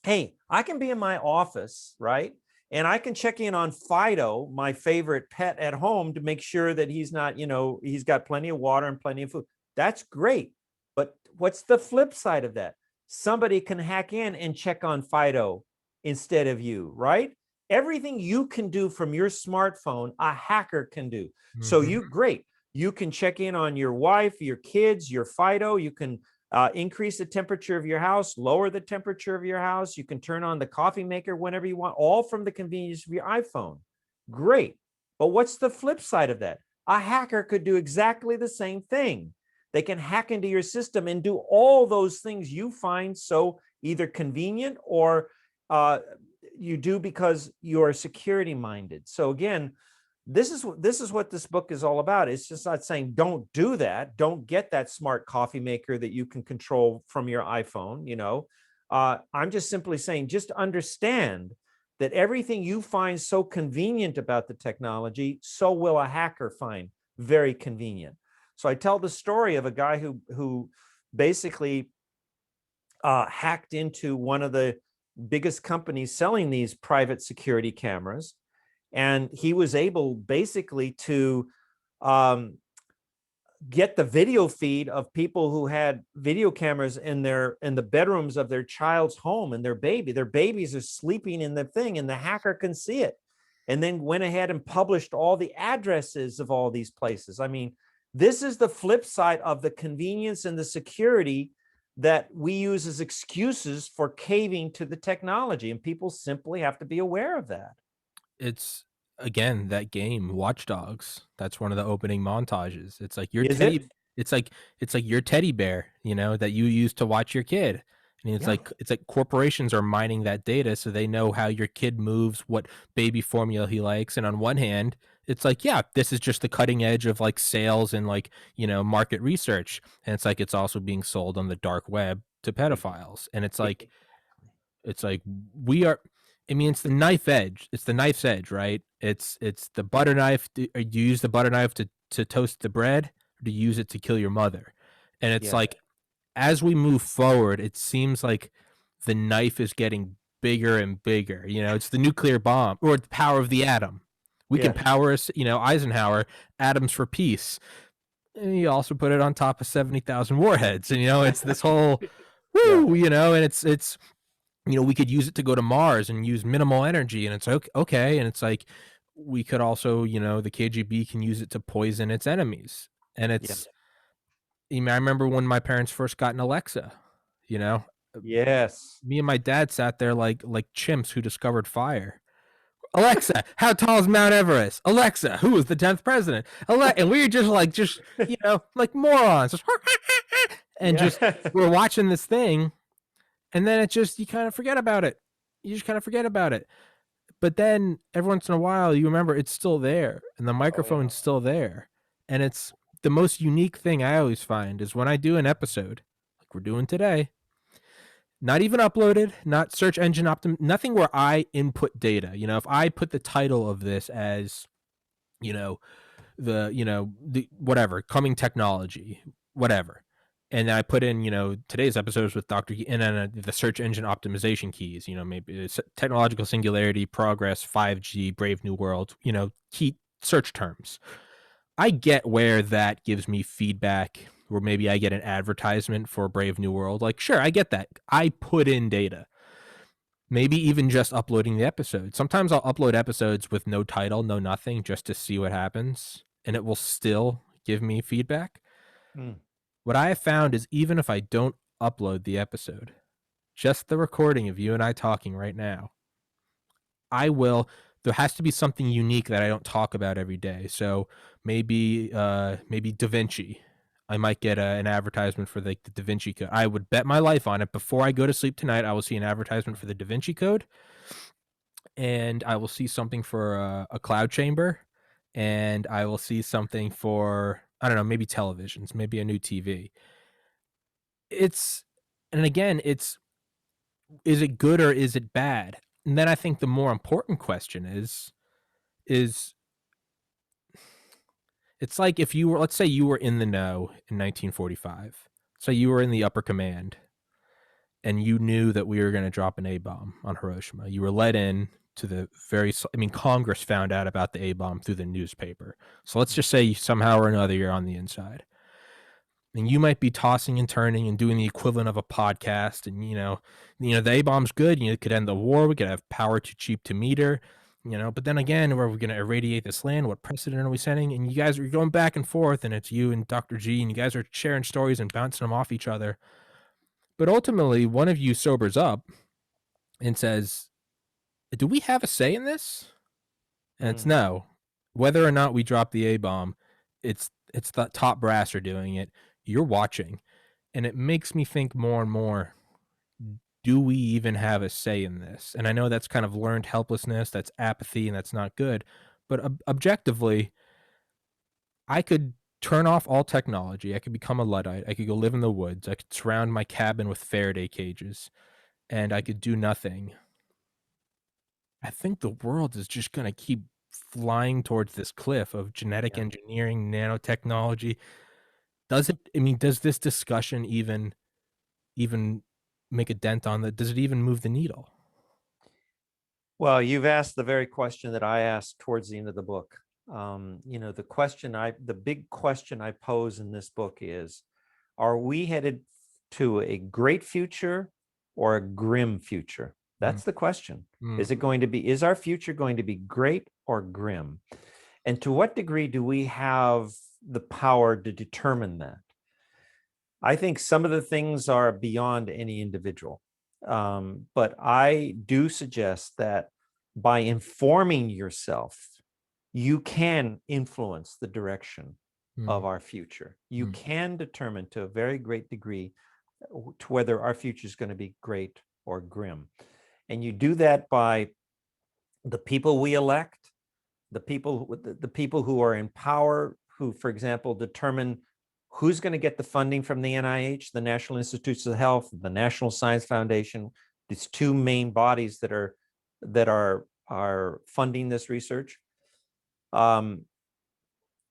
hey, I can be in my office, right? And I can check in on Fido, my favorite pet at home, to make sure that he's not, he's got plenty of water and plenty of food. That's great. But what's the flip side of that? Somebody can hack in and check on Fido instead of you, right? Everything you can do from your smartphone, a hacker can do. So Mm-hmm. great. You can check in on your wife, your kids, your Fido. You can increase the temperature of your house, lower the temperature of your house. You can turn on the coffee maker whenever you want, all from the convenience of your iPhone. Great. But what's the flip side of that? A hacker could do exactly the same thing. They can hack into your system and do all those things you find so either convenient or you do because you're security minded. So again, this is what this book is all about. It's just not saying don't do that. Don't get that smart coffee maker that you can control from your iPhone. I'm just simply saying just understand that everything you find so convenient about the technology, so will a hacker find very convenient. So I tell the story of a guy who basically hacked into one of the biggest companies selling these private security cameras, and he was able basically to get the video feed of people who had video cameras in the bedrooms of their child's home, and their babies are sleeping in the thing, and the hacker can see it, and then went ahead and published all the addresses of all these places. I mean, this is the flip side of the convenience and the security that we use as excuses for caving to the technology, and people simply have to be aware of that. It's again that game, Watch Dogs. That's one of the opening montages. It's like your Is it? teddy. It's like your teddy bear, that you use to watch your kid. And Yeah. it's like corporations are mining that data so they know how your kid moves, what baby formula he likes. And on one hand, it's like, yeah, this is just the cutting edge of like sales and like, market research. And it's like it's also being sold on the dark web to pedophiles. And it's like we are. I mean, it's the knife edge. It's the knife's edge, right? It's the butter knife. Do you use the butter knife to toast the bread, or do you use it to kill your mother? And it's like, as we move forward, it seems like the knife is getting bigger and bigger. It's the nuclear bomb or the power of the atom. We can power us, Eisenhower, atoms for peace. And you also put it on top of 70,000 warheads. And, it's this whole, woo, and it's, we could use it to go to Mars and use minimal energy. And it's okay. And it's like, we could also, the KGB can use it to poison its enemies. And it's, I remember when my parents first got an Alexa, Yes. me and my dad sat there like chimps who discovered fire. Alexa, how tall is Mount Everest? Alexa, who was the 10th president? And we were just like morons. And just, we're watching this thing. And then you kind of forget about it. You just kind of forget about it. But then every once in a while, you remember it's still there and the microphone's still there. And it's the most unique thing I always find is when I do an episode like we're doing today, not even uploaded, not search engine nothing where I input data. If I put the title of this as, the whatever, coming technology, whatever. And then I put in, today's episodes with Dr. and then the search engine optimization keys, maybe it's technological singularity, progress, 5G, Brave New World, key search terms. I get where that gives me feedback, or maybe I get an advertisement for Brave New World. Like, sure, I get that. I put in data. Maybe even just uploading the episode. Sometimes I'll upload episodes with no title, no nothing, just to see what happens, and it will still give me feedback. What I have found is even if I don't upload the episode, just the recording of you and I talking right now, there has to be something unique that I don't talk about every day. So maybe Da Vinci. I might get an advertisement for the Da Vinci Code. I would bet my life on it. Before I go to sleep tonight, I will see an advertisement for the Da Vinci Code, and I will see something for a cloud chamber, and I will see something for, I don't know, maybe televisions, maybe a new TV. And again, is it good or is it bad? And then I think the more important question is it's like if you were, let's say you were in the know in 1945. So you were in the upper command and you knew that we were going to drop an A-bomb on Hiroshima. You were let in to the Congress found out about the A-bomb through the newspaper. So let's just say somehow or another you're on the inside. And you might be tossing and turning and doing the equivalent of a podcast. And, the A-bomb's good. It could end the war. We could have power too cheap to meter. But then again, where we're going to irradiate this land, what precedent are we setting? And you guys are going back and forth, and it's you and Dr. G, and you guys are sharing stories and bouncing them off each other. But ultimately, one of you sobers up and says, do we have a say in this? And it's no. Whether or not we drop the A-bomb, it's the top brass are doing it. You're watching. And it makes me think more and more, do we even have a say in this? And I know that's kind of learned helplessness, that's apathy, and that's not good. But objectively, I could turn off all technology. I could become a Luddite. I could go live in the woods. I could surround my cabin with Faraday cages, and I could do nothing. I think the world is just going to keep flying towards this cliff of genetic engineering, nanotechnology. Does this discussion even make a dent on that? Does it even move the needle? Well, you've asked the very question that I asked towards the end of the book. The big question I pose in this book is, are we headed to a great future or a grim future? That's the question. Is our future going to be great or grim? And to what degree do we have the power to determine that? I think some of the things are beyond any individual. But I do suggest that by informing yourself, you can influence the direction of our future. You can determine to a very great degree to whether our future is going to be great or grim. And you do that by the people we elect, the people who are in power, who, for example, determine who's going to get the funding from the NIH, the National Institutes of Health, the National Science Foundation, these two main bodies that are funding this research.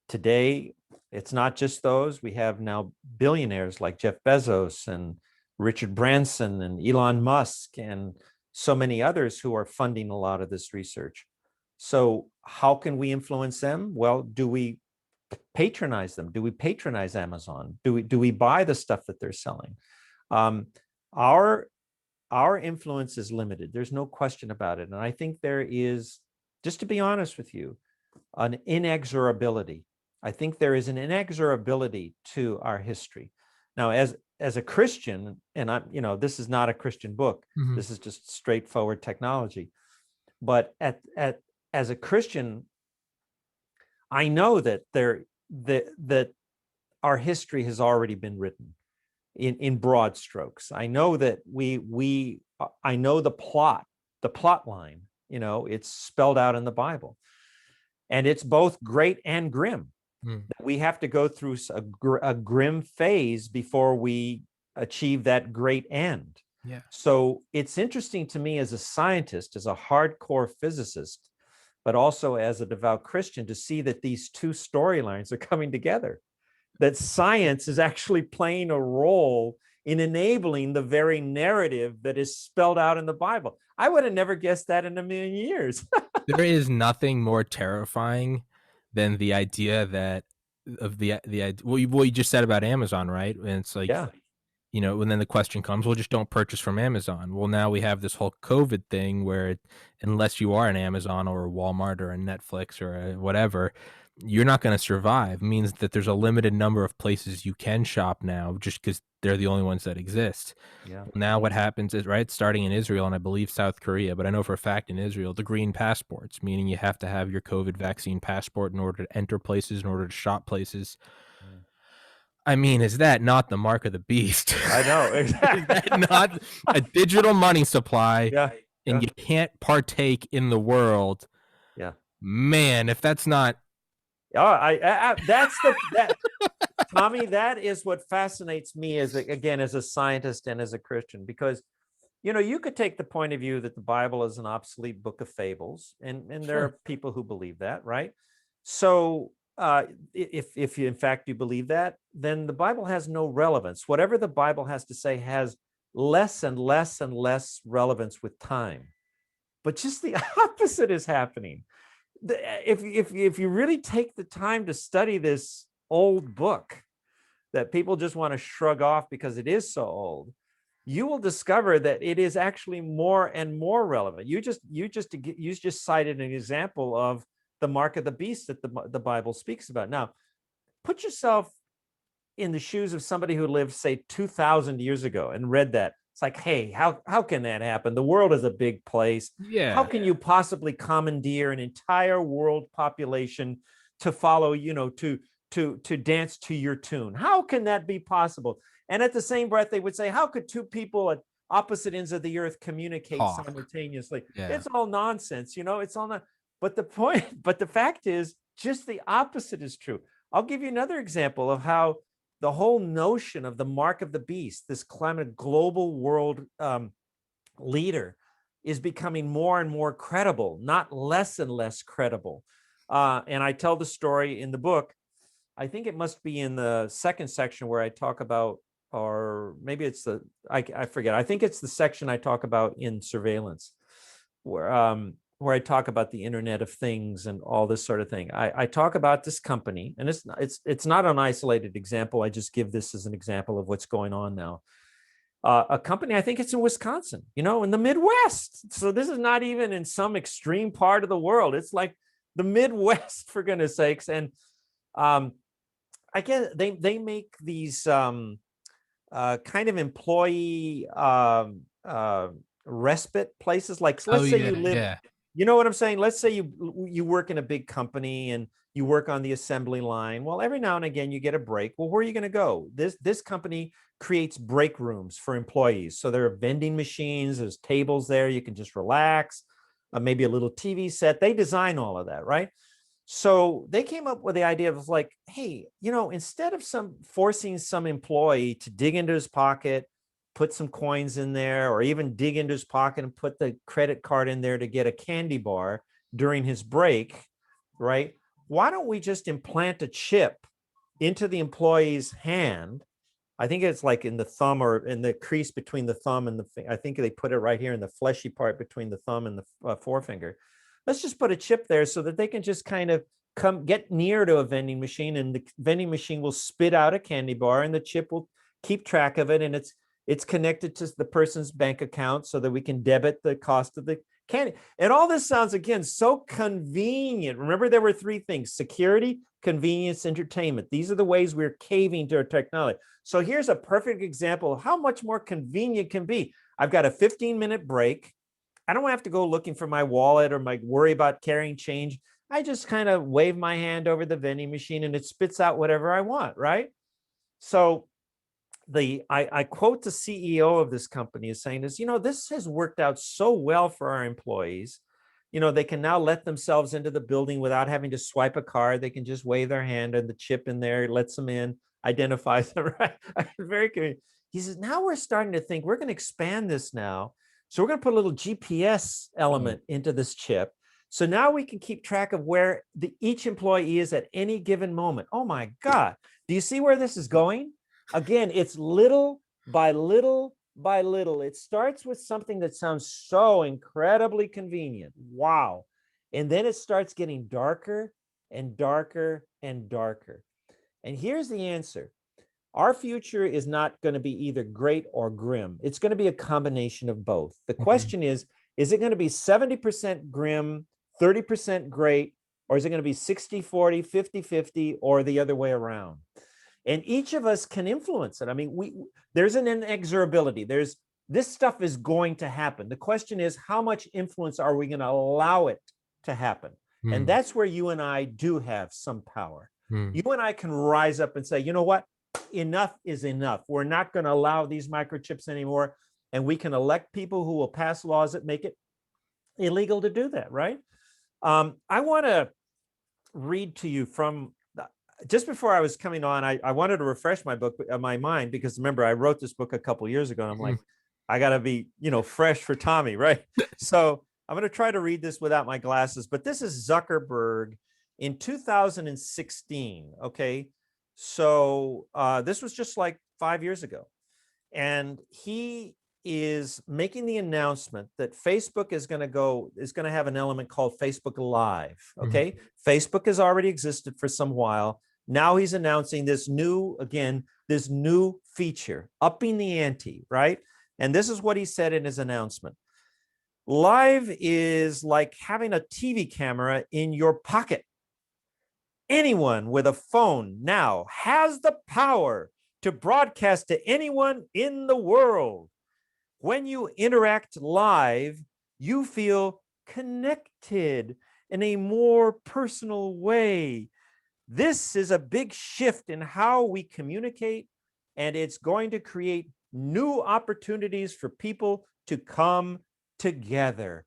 Today, it's not just those. We have now billionaires like Jeff Bezos and Richard Branson and Elon Musk and so many others who are funding a lot of this research. So how can we influence them? Well, do we patronize them? Do we patronize Amazon? Do we buy the stuff that they're selling? Our influence is limited. There's no question about it. And I think there is, just to be honest with you, an inexorability. I think there is an inexorability to our history. Now, as a Christian, and this is not a Christian book. This is just straightforward technology. But as a Christian, I know that that our history has already been written in broad strokes. I know that I know the plot line. It's spelled out in the Bible, and it's both great and grim. We have to go through a grim phase before we achieve that great end. Yeah. So it's interesting to me as a scientist, as a hardcore physicist, but also as a devout Christian, to see that these two storylines are coming together, that science is actually playing a role in enabling the very narrative that is spelled out in the Bible. I would have never guessed that in a million years. There is nothing more terrifying than the idea that what you just said about Amazon, right? And it's like, Yeah. And then the question comes, well, just don't purchase from Amazon. Well, now we have this whole COVID thing where unless you are an Amazon or a Walmart or a Netflix or a whatever, you're not going to survive. It means that there's a limited number of places you can shop now just because they're the only ones that exist. Yeah. Now what happens is, right, starting in Israel and I believe South Korea, but I know for a fact in Israel, the green passports, meaning you have to have your COVID vaccine passport in order to enter places, in order to shop places. I mean, is that not the mark of the beast? I know. Exactly. Is that not a digital money supply? Yeah. And you can't partake in the world. Yeah. Man, if that's not. Oh, Tommy, that is what fascinates me as a scientist and as a Christian, because, you could take the point of view that the Bible is an obsolete book of fables, and there are people who believe that, right? So if you, in fact, you believe that, then the Bible has no relevance. Whatever the Bible has to say has less and less and less relevance with time. But just the opposite is happening. If you really take the time to study this old book that people just want to shrug off because it is so old, you will discover that it is actually more and more relevant. You just cited an example of the mark of the beast that the Bible speaks about. Now, put yourself in the shoes of somebody who lived, say, 2,000 years ago and read that. It's like, hey, how can that happen? The world is a big place. Yeah. How can you possibly commandeer an entire world population to follow, to dance to your tune? How can that be possible? And at the same breath, they would say, how could two people at opposite ends of the earth communicate simultaneously? Yeah. It's all nonsense, it's all not. But the fact is, just the opposite is true. I'll give you another example of how the whole notion of the mark of the beast, this climate global world leader, is becoming more and more credible, not less and less credible. And I tell the story in the book. I think it must be in the second section where I talk about, or maybe it's I forget. I think it's the section I talk about in surveillance, where I talk about the Internet of Things and all this sort of thing. I talk about this company, and it's not an isolated example. I just give this as an example of what's going on now. A company, I think it's in Wisconsin, in the Midwest. So this is not even in some extreme part of the world. It's like the Midwest, for goodness sakes. And again, they make these kind of employee respite places. Like, Oh let's say you yeah, live, yeah. you know what I'm saying? Let's say you work in a big company and you work on the assembly line. Well, every now and again you get a break. Well, where are you going to go? This company creates break rooms for employees. So there are vending machines, there's tables there, you can just relax, maybe a little TV set. They design all of that, right? So they came up with the idea of like, hey, instead of forcing some employee to dig into his pocket, put some coins in there, or even dig into his pocket and put the credit card in there to get a candy bar during his break, right? Why don't we just implant a chip into the employee's hand? I think it's like in the thumb or in the crease between the thumb and I think they put it right here in the fleshy part between the thumb and the forefinger. Let's just put a chip there so that they can just kind of get near to a vending machine, and the vending machine will spit out a candy bar and the chip will keep track of it, and it's connected to the person's bank account so that we can debit the cost of the candy. And all this sounds, again, so convenient. Remember, there were three things: security, convenience, entertainment. These are the ways we're caving to our technology. So here's a perfect example of how much more convenient it can be. I've got a 15-minute break. I don't have to go looking for my wallet or worry about carrying change. I just kind of wave my hand over the vending machine and it spits out whatever I want, right? So I quote the CEO of this company as saying this, this has worked out so well for our employees. They can now let themselves into the building without having to swipe a card. They can just wave their hand and the chip in there lets them in, identifies them, right? Very convenient. He says, now we're starting to think we're going to expand this now. So we're going to put a little GPS element into this chip. So now we can keep track of where each employee is at any given moment. Oh my God. Do you see where this is going? Again, it's little by little by little. It starts with something that sounds so incredibly convenient. Wow. And then it starts getting darker and darker and darker. And here's the answer. Our future is not going to be either great or grim. It's going to be a combination of both. The question is it going to be 70% grim, 30% great, or is it going to be 60-40, 50-50, or the other way around? And each of us can influence it. I mean, there's an inexorability. This stuff is going to happen. The question is, how much influence are we going to allow it to happen? And that's where you and I do have some power. You and I can rise up and say, you know what? Enough is enough. We're not going to allow these microchips anymore. And we can elect people who will pass laws that make it illegal to do that, right? I want to read to you from just before I was coming on. I wanted to refresh my mind, because remember, I wrote this book a couple of years ago, and I'm like, I got to be, fresh for Tommy, right? So I'm going to try to read this without my glasses, but this is Zuckerberg in 2016. Okay. So this was just like 5 years ago. And he is making the announcement that Facebook is going to have an element called Facebook Live. Okay. Facebook has already existed for some while. Now he's announcing this new feature, upping the ante, right? And this is what he said in his announcement. Live is like having a TV camera in your pocket. Anyone with a phone now has the power to broadcast to anyone in the world. When you interact live, you feel connected in a more personal way. This is a big shift in how we communicate, and it's going to create new opportunities for people to come together.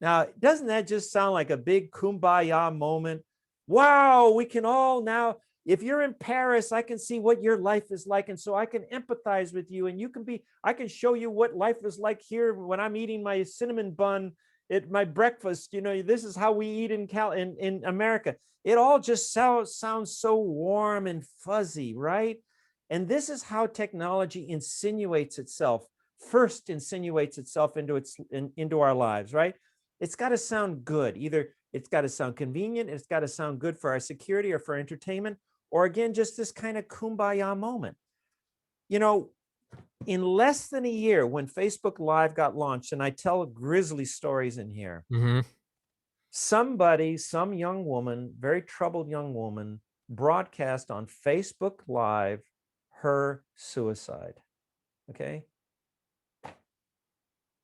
Now, doesn't that just sound like a big kumbaya moment? Wow, we can all now, if you're in Paris, I can see what your life is like. And so I can empathize with you, and I can show you what life is like here when I'm eating my cinnamon bun at my breakfast. This is how we eat in America. It all just sounds so warm and fuzzy, right? And this is how technology first insinuates itself into our lives, right? It's got to sound good. Either it's got to sound convenient, it's got to sound good for our security or for entertainment, or again, just this kind of kumbaya moment. In less than a year, when Facebook Live got launched, and I tell grisly stories in here, some young woman, very troubled young woman, broadcast on Facebook Live her suicide. Okay.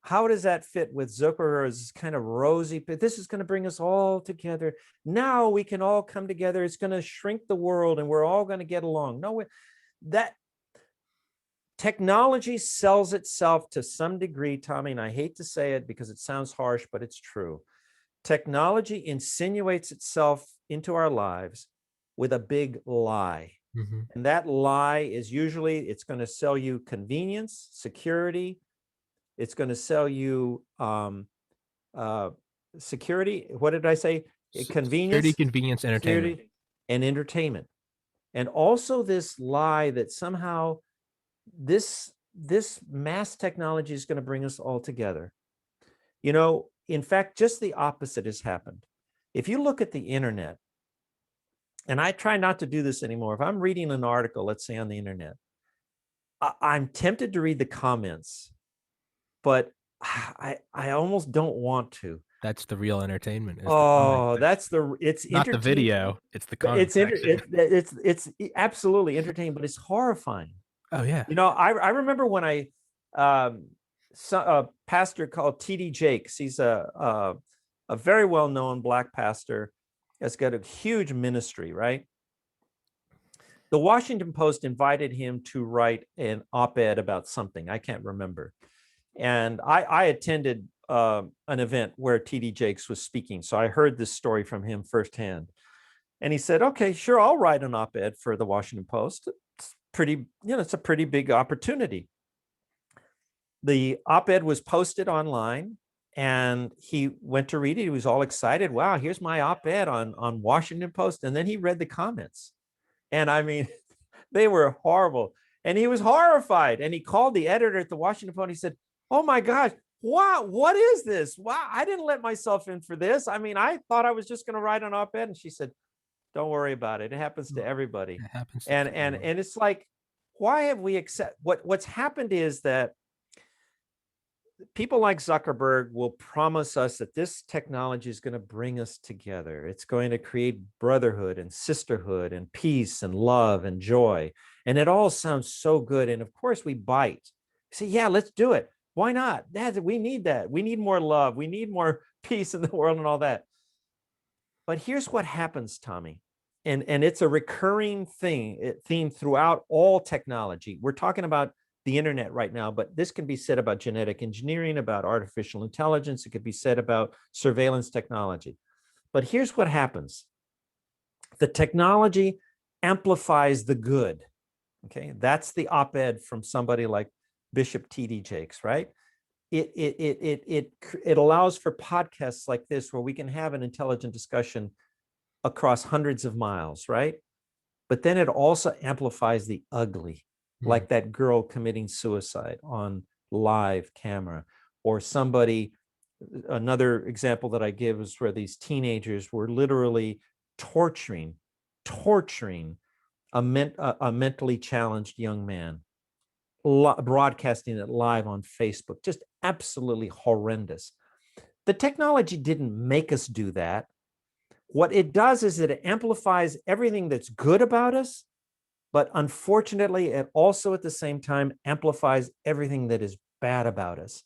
How does that fit with Zuckerberg's kind of rosy, but this is going to bring us all together. Now we can all come together. It's going to shrink the world and we're all going to get along. No, that technology sells itself to some degree, Tommy, and I hate to say it because it sounds harsh, but it's true. Technology insinuates itself into our lives with a big lie. Mm-hmm. And that lie is usually it's going to sell you convenience, security. It's going to sell you security. What did I say? Convenience, security, convenience, entertainment, security, and entertainment. And also this lie that somehow this mass technology is going to bring us all together. You know, in fact, just the opposite has happened. If you look at the internet, and I try not to do this anymore. If I'm reading an article, let's say on the internet, I'm tempted to read the comments, but I almost don't want to. That's the real entertainment. Oh, it's not the video. It's the comment section. It's absolutely entertaining, but it's horrifying. Oh yeah. You know, I remember when a pastor called T.D. Jakes. He's a very well-known Black pastor. Has got a huge ministry, right? The Washington Post invited him to write an op-ed about something. I can't remember. And I attended an event where T.D. Jakes was speaking. So I heard this story from him firsthand. And he said, okay, sure, I'll write an op-ed for the Washington Post. It's pretty, it's a pretty big opportunity. The op-ed was posted online and he went to read it. He was all excited. Wow, here's my op-ed on Washington Post. And then he read the comments. And I mean, they were horrible. And he was horrified. And he called the editor at the Washington Post. He said, oh my gosh, wow, what is this? Wow, I didn't let myself in for this. I mean, I thought I was just going to write an op-ed. And she said, don't worry about it. It happens to everybody. It happens to and it's like, why have we what's happened is that people like Zuckerberg will promise us that this technology is going to bring us together. It's going to create brotherhood and sisterhood and peace and love and joy. And it all sounds so good. And of course we bite. Say, yeah, let's do it. Why not? We need that. We need more love. We need more peace in the world and all that. But here's what happens, Tommy. And it's a recurring theme throughout all technology. We're talking about the internet right now, but this can be said about genetic engineering, about artificial intelligence. It could be said about surveillance technology. But here's what happens. The technology amplifies the good. Okay, that's the op-ed from somebody like Bishop T.D. Jakes, right? It allows for podcasts like this where we can have an intelligent discussion across hundreds of miles, right? But then it also amplifies the ugly, like that girl committing suicide on live camera, or somebody. Another example that I give is where these teenagers were literally torturing a mentally challenged young man, broadcasting it live on Facebook. Just absolutely horrendous. The technology didn't make us do that. What it does is it amplifies everything that's good about us, but unfortunately, it also at the same time amplifies everything that is bad about us.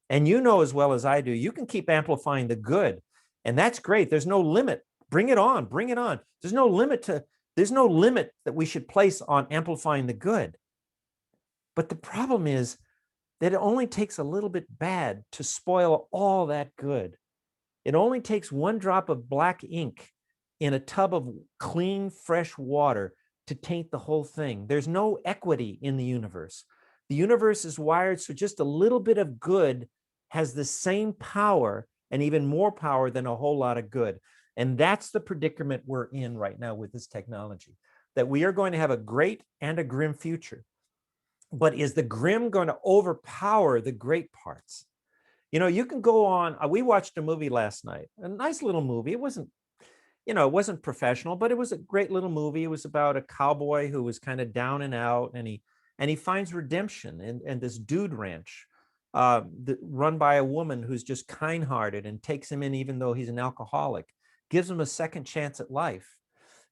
And you know as well as I do, you can keep amplifying the good, and that's great. There's no limit. Bring it on, bring it on. There's no limit that we should place on amplifying the good. But the problem is that it only takes a little bit bad to spoil all that good. It only takes one drop of black ink in a tub of clean, fresh water to taint the whole thing. There's no equity in the universe. The universe is wired so just a little bit of good has the same power and even more power than a whole lot of good. And that's the predicament we're in right now with this technology, that we are going to have a great and a grim future. But is the grim going to overpower the great parts? You know, you can go on. We watched a movie last night, a nice little movie. It wasn't professional, but it was a great little movie. It was about a cowboy who was kind of down and out, and he finds redemption in this dude ranch run by a woman who's just kind-hearted and takes him in even though he's an alcoholic, gives him a second chance at life.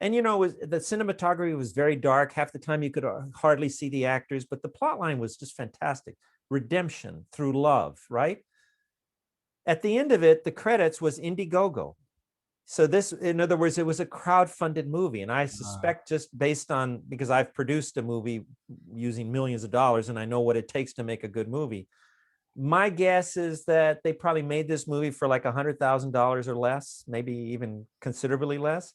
And the cinematography was very dark. Half the time you could hardly see the actors, but the plot line was just fantastic. Redemption through love, right? At the end of it, the credits was Indiegogo. So this, in other words, it was a crowd-funded movie. And I suspect, just based on, because I've produced a movie using millions of dollars and I know what it takes to make a good movie, my guess is that they probably made this movie for like $100,000 or less, maybe even considerably less.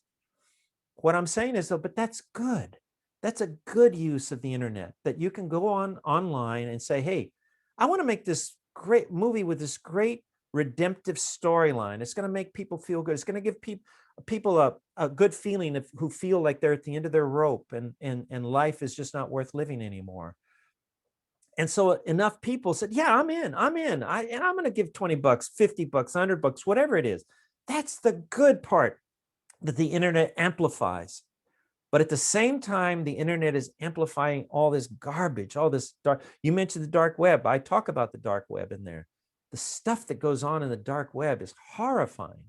What I'm saying is, though, but that's good. That's a good use of the internet, that you can go online and say, hey, I want to make this great movie with this great redemptive storyline. It's going to make people feel good. It's going to give people a good feeling who feel like they're at the end of their rope and life is just not worth living anymore. And so enough people said, yeah, I'm in. And I'm going to give $20, $50, $100, whatever it is. That's the good part that the internet amplifies. But at the same time, the internet is amplifying all this garbage, all this dark. You mentioned the dark web. I talk about the dark web in there. The stuff that goes on in the dark web is horrifying.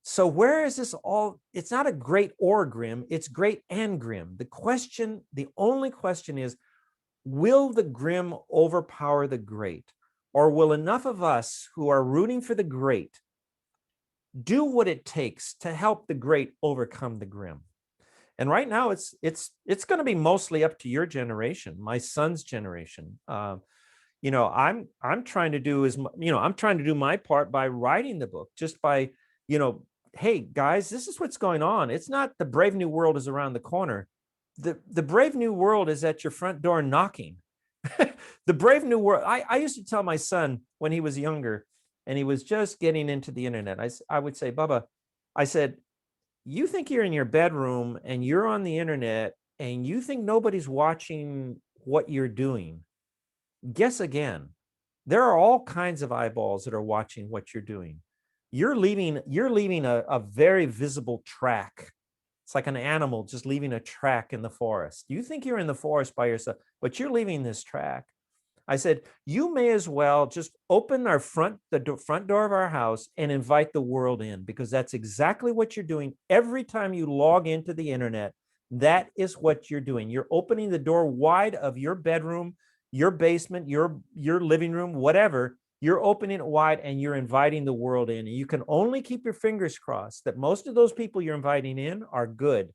So where is this all? It's not a great or grim, it's great and grim. The only question is, will the grim overpower the great? Or will enough of us who are rooting for the great do what it takes to help the great overcome the grim? And right now, it's going to be mostly up to your generation, my son's generation. I'm trying to do I'm trying to do my part by writing the book, just by, hey guys, this is what's going on. It's not the brave new world is around the corner. The brave new world is at your front door knocking. The brave new world. I used to tell my son when he was younger and he was just getting into the internet, I would say, Bubba, I said, you think you're in your bedroom and you're on the internet and you think nobody's watching what you're doing. Guess again. There are all kinds of eyeballs that are watching what you're doing. You're leaving a very visible track. It's like an animal just leaving a track in the forest. You think you're in the forest by yourself, but you're leaving this track. I said, you may as well just open the front door of our house and invite the world in, because that's exactly what you're doing every time you log into the internet. That is what you're doing. You're opening the door wide of your bedroom, your basement, your living room, whatever. You're opening it wide and you're inviting the world in. And you can only keep your fingers crossed that most of those people you're inviting in are good.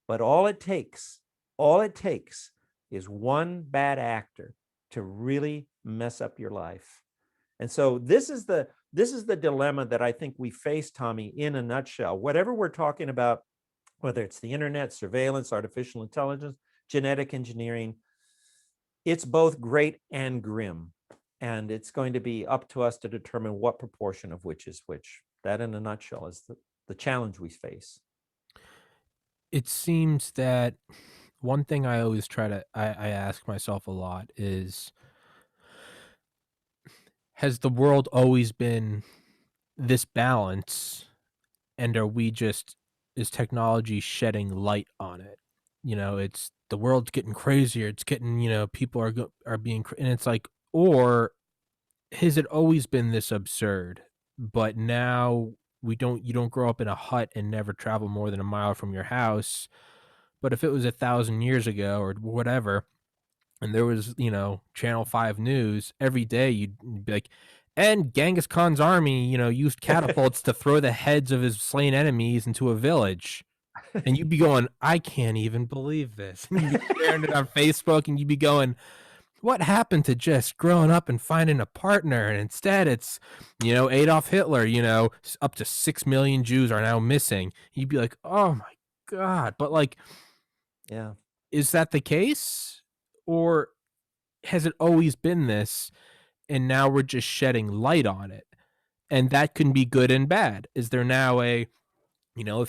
But all it takes is one bad actor to really mess up your life. And so this is the dilemma that I think we face, Tommy, in a nutshell. Whatever we're talking about, whether it's the internet, surveillance, artificial intelligence, genetic engineering, it's both great and grim. And it's going to be up to us to determine what proportion of which is which. That, in a nutshell, is the challenge we face. It seems that one thing I always I ask myself a lot is, has the world always been this balance, and is technology shedding light on it? It's the world's getting crazier. It's getting, people are being, and it's like, or has it always been this absurd? But now you don't grow up in a hut and never travel more than a mile from your house. But if it was 1,000 years ago or whatever, and there was, Channel 5 news, every day you'd be like, and Genghis Khan's army, used catapults to throw the heads of his slain enemies into a village. And you'd be going, I can't even believe this. And you'd be sharing it on Facebook, and you'd be going, what happened to just growing up and finding a partner? And instead it's, Adolf Hitler, up to 6 million Jews are now missing. You'd be like, oh my God. But like, yeah, is that the case? Or has it always been this, and now we're just shedding light on it? And that can be good and bad. Is there now if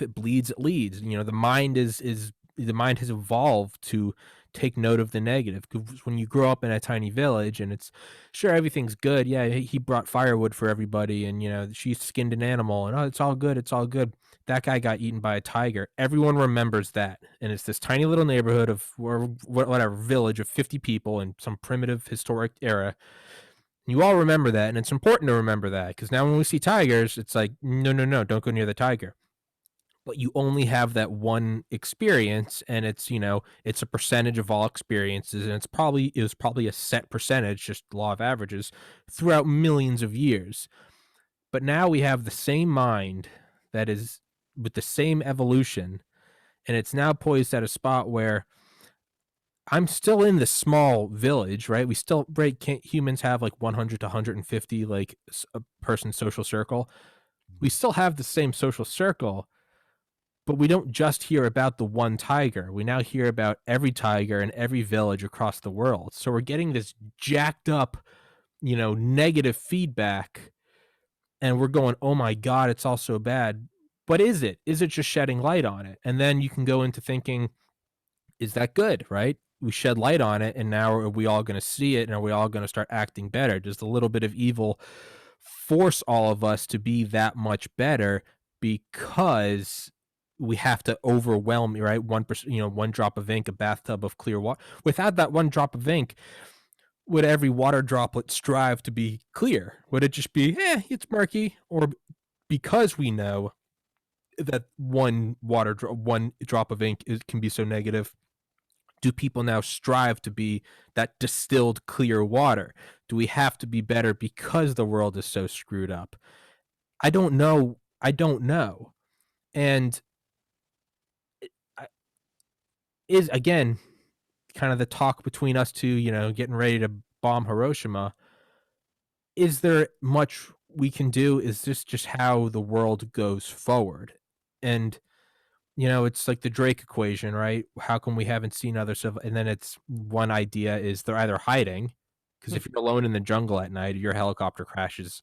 it bleeds, it leads? The mind the mind has evolved to take note of the negative. Because when you grow up in a tiny village and it's sure everything's good, yeah, he brought firewood for everybody, and she skinned an animal, and it's all good, that guy got eaten by a tiger. Everyone remembers that, and it's this tiny little neighborhood of whatever village of 50 people in some primitive historic era. You all remember that, and it's important to remember that, because now when we see tigers, it's like, no, don't go near the tiger. but you only have that one experience, and it's, it's a percentage of all experiences, and it was probably a set percentage, just law of averages, throughout millions of years. But now we have the same mind that is with the same evolution, and it's now poised at a spot where I'm still in the small village, right? We still, right? Can't humans have like 100 to 150 like a person social circle? We still have the same social circle, but we don't just hear about the one tiger. We now hear about every tiger in every village across the world. So we're getting this jacked up, negative feedback, and we're going, oh my God, it's all so bad. But is it? Is it just shedding light on it? And then you can go into thinking, is that good, right? We shed light on it, and now are we all going to see it, and are we all going to start acting better? Does the little bit of evil force all of us to be that much better because we have to overwhelm, right? 1%, one drop of ink, a bathtub of clear water. Without that one drop of ink, would every water droplet strive to be clear? Would it just be, it's murky? Or because we know that one drop of ink can be so negative, do people now strive to be that distilled clear water? Do we have to be better because the world is so screwed up? I don't know. And is, again, kind of the talk between us two, getting ready to bomb Hiroshima. Is there much we can do? Is this just how the world goes forward? And it's like the Drake equation, right? How come we haven't seen other civil? And then it's one idea is they're either hiding, because if you're alone in the jungle at night, your helicopter crashes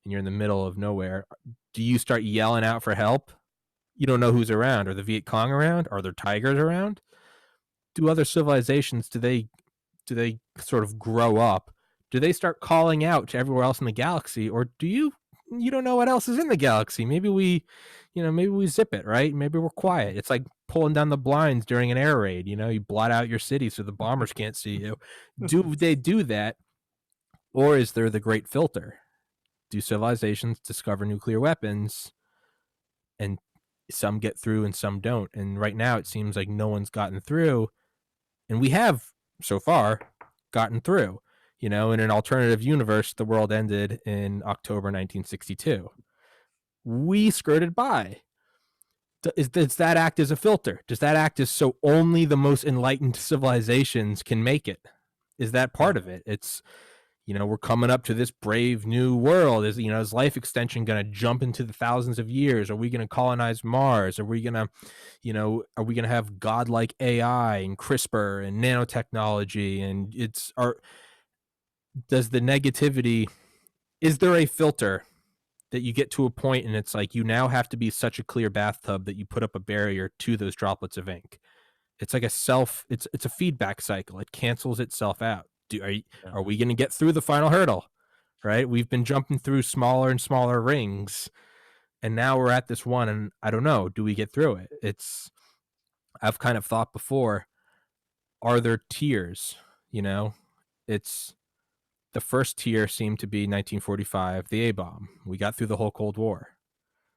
and you're in the middle of nowhere, do you start yelling out for help? You don't know who's around. Are the Viet Cong around? Are there tigers around? Do other civilizations, do they sort of grow up? Do they start calling out to everywhere else in the galaxy, or do you don't know what else is in the galaxy? Maybe maybe we zip it, right? Maybe we're quiet. It's like pulling down the blinds during an air raid. You blot out your city so the bombers can't see you. Do they do that, or is there the great filter? Do civilizations discover nuclear weapons, and some get through and some don't? And right now it seems like no one's gotten through, and we have so far gotten through. In an alternative universe, the world ended in October 1962. We skirted by. Does that act as a filter? Does that act as so only the most enlightened civilizations can make it? Is that part of it? It's, we're coming up to this brave new world. Is life extension going to jump into the thousands of years? Are we going to colonize Mars? Are we going to have godlike AI and CRISPR and nanotechnology? And does the negativity, is there a filter that you get to a point and it's like you now have to be such a clear bathtub that you put up a barrier to those droplets of ink? It's like it's a feedback cycle. It cancels itself out. Are we going to get through the final hurdle? Right? We've been jumping through smaller and smaller rings, and now we're at this one, and I don't know, do we get through it? I've kind of thought before, are there tiers? It's the first tier seemed to be 1945, the A-bomb. We got through the whole Cold War.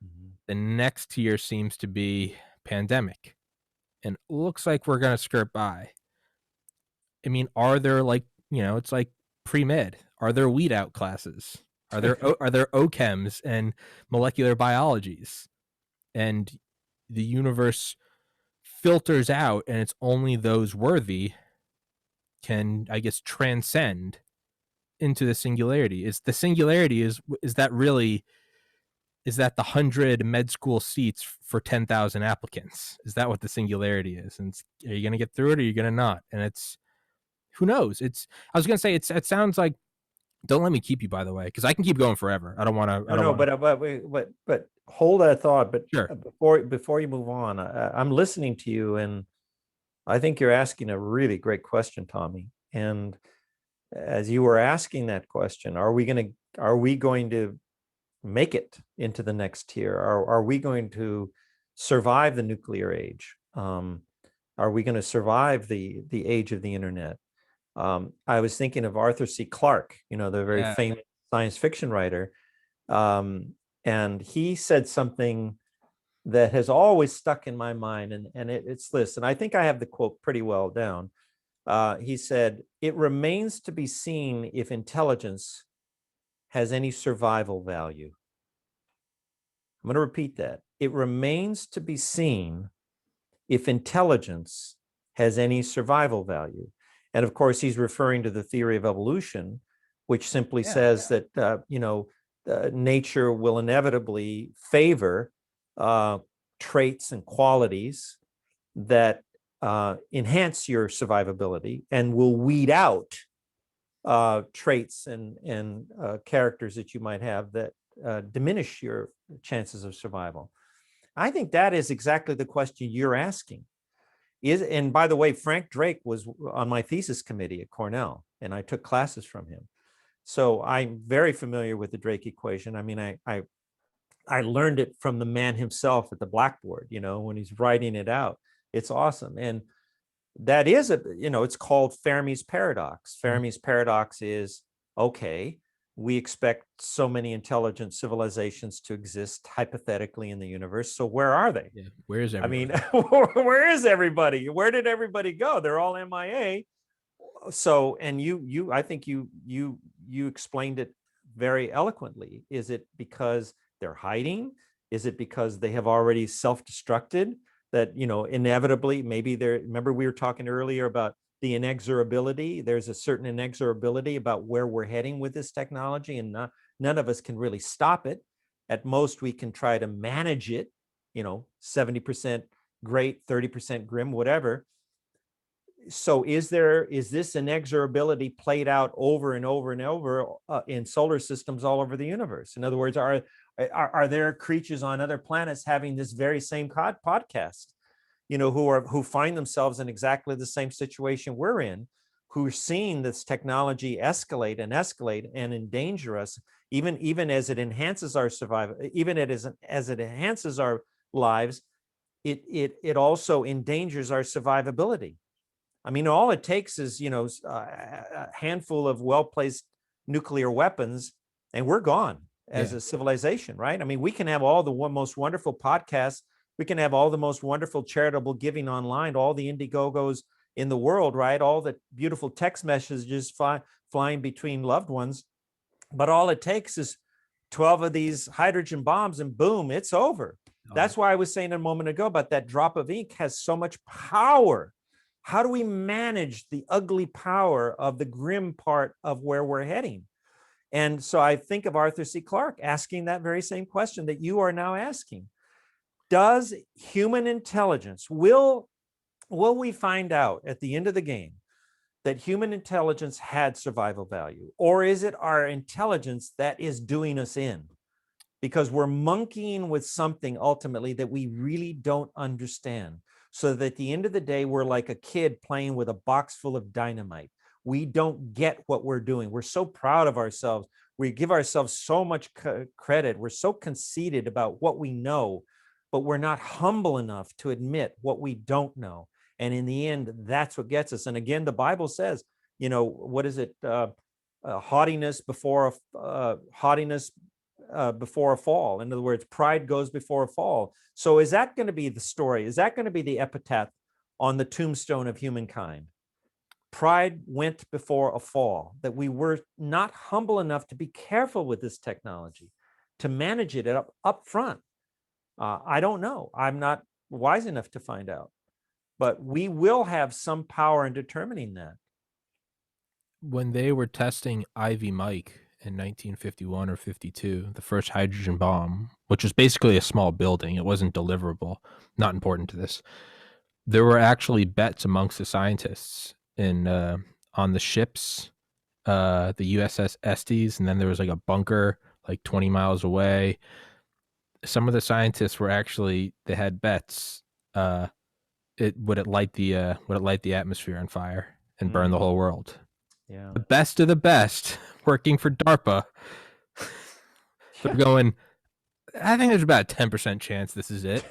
Mm-hmm. The next tier seems to be pandemic, and looks like we're going to skirt by. I mean, are there it's like pre-med. Are there weed out classes? Are there OChems and molecular biologies? And the universe filters out, and it's only those worthy can, I guess, transcend into the singularity. Is the singularity is that really, is that the 100 med school seats for 10,000 applicants? Is that what the singularity is? And are you going to get through it, or are you going to not? And it's, who knows? I was going to say, it sounds like, don't let me keep you, by the way, because I can keep going forever. I don't want to. No, but hold that thought. But sure. Before you move on, I'm listening to you, and I think you're asking a really great question, Tommy. And as you were asking that question, are we going to make it into the next tier? Are we going to survive the nuclear age? Are we going to survive the age of the internet? I was thinking of Arthur C. Clarke, the very famous science fiction writer. And he said something that has always stuck in my mind, and it's this, and I think I have the quote pretty well down. He said, "It remains to be seen if intelligence has any survival value." I'm going to repeat that. It remains to be seen if intelligence has any survival value. And of course, he's referring to the theory of evolution, which simply says that, nature will inevitably favor traits and qualities that enhance your survivability and will weed out traits and characters that you might have that diminish your chances of survival. I think that is exactly the question you're asking. And by the way, Frank Drake was on my thesis committee at Cornell, and I took classes from him. So I'm very familiar with the Drake equation. I mean, I learned it from the man himself at the blackboard, when he's writing it out. It's awesome. And that is it's called Fermi's paradox. Fermi's paradox is, okay, we expect so many intelligent civilizations to exist hypothetically in the universe. So where are they? Yeah. Where is everybody? I mean, where is everybody? Where did everybody go? They're all MIA. So, and I think you explained it very eloquently. Is it because they're hiding? Is it because they have already self-destructed? That, inevitably, maybe remember we were talking earlier about the inexorability. There's a certain inexorability about where we're heading with this technology, and none of us can really stop it. At most, we can try to manage it, 70% great, 30% grim, whatever. So is this inexorability played out over and over and over in solar systems all over the universe? In other words, are there creatures on other planets having this very same podcast, who find themselves in exactly the same situation we're in, who are seeing this technology escalate and endanger us, even as it enhances our survival, even as it enhances our lives, it also endangers our survivability. I mean, all it takes is, a handful of well-placed nuclear weapons, and we're gone as a civilization, right? I mean, we can have all the most wonderful podcasts. We can have all the most wonderful charitable giving online, all the Indiegogos in the world, right? All the beautiful text messages flying between loved ones. But all it takes is 12 of these hydrogen bombs, and boom, it's over. That's why I was saying a moment ago about that drop of ink has so much power. How do we manage the ugly power of the grim part of where we're heading? And so I think of Arthur C. Clarke asking that very same question that you are now asking. Does human intelligence, will we find out at the end of the game that human intelligence had survival value? Or is it our intelligence that is doing us in? Because we're monkeying with something ultimately that we really don't understand. So that at the end of the day, we're like a kid playing with a box full of dynamite. We don't get what we're doing. We're so proud of ourselves. We give ourselves so much credit. We're so conceited about what we know, but we're not humble enough to admit what we don't know. And in the end, that's what gets us. And again, the Bible says, what is it? Haughtiness before a fall. In other words, pride goes before a fall. So is that going to be the story? Is that going to be the epitaph on the tombstone of humankind? Pride went before a fall, that we were not humble enough to be careful with this technology, to manage it up front. I don't know. I'm not wise enough to find out, but we will have some power in determining that. When they were testing Ivy Mike in 1951 or 52, the first hydrogen bomb, which was basically a small building, it wasn't deliverable, not important to this. There were actually bets amongst the scientists on the ships, the USS Estes, and then there was like a bunker like 20 miles away. Some of the scientists were actually, they had bets. Would it light the atmosphere on fire and burn the whole world? Yeah. The best of the best working for DARPA. They're going, I think there's about a 10% chance this is it.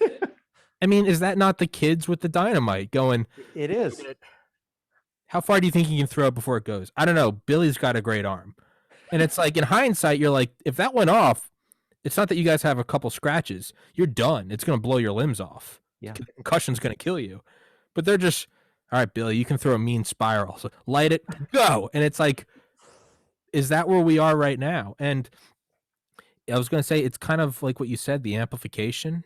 I mean, is that not the kids with the dynamite going? It is. How far do you think you can throw it before it goes? I don't know. Billy's got a great arm. And it's like, in hindsight, you're like, if that went off, It's not that you guys have a couple scratches. You're done. It's going to blow your limbs off. Yeah. Concussion's going to kill you. But they're just, all right, Billy, you can throw a mean spiral. So light it, go. And it's like, is that where we are right now? And I was going to say, it's kind of like what you said, the amplification.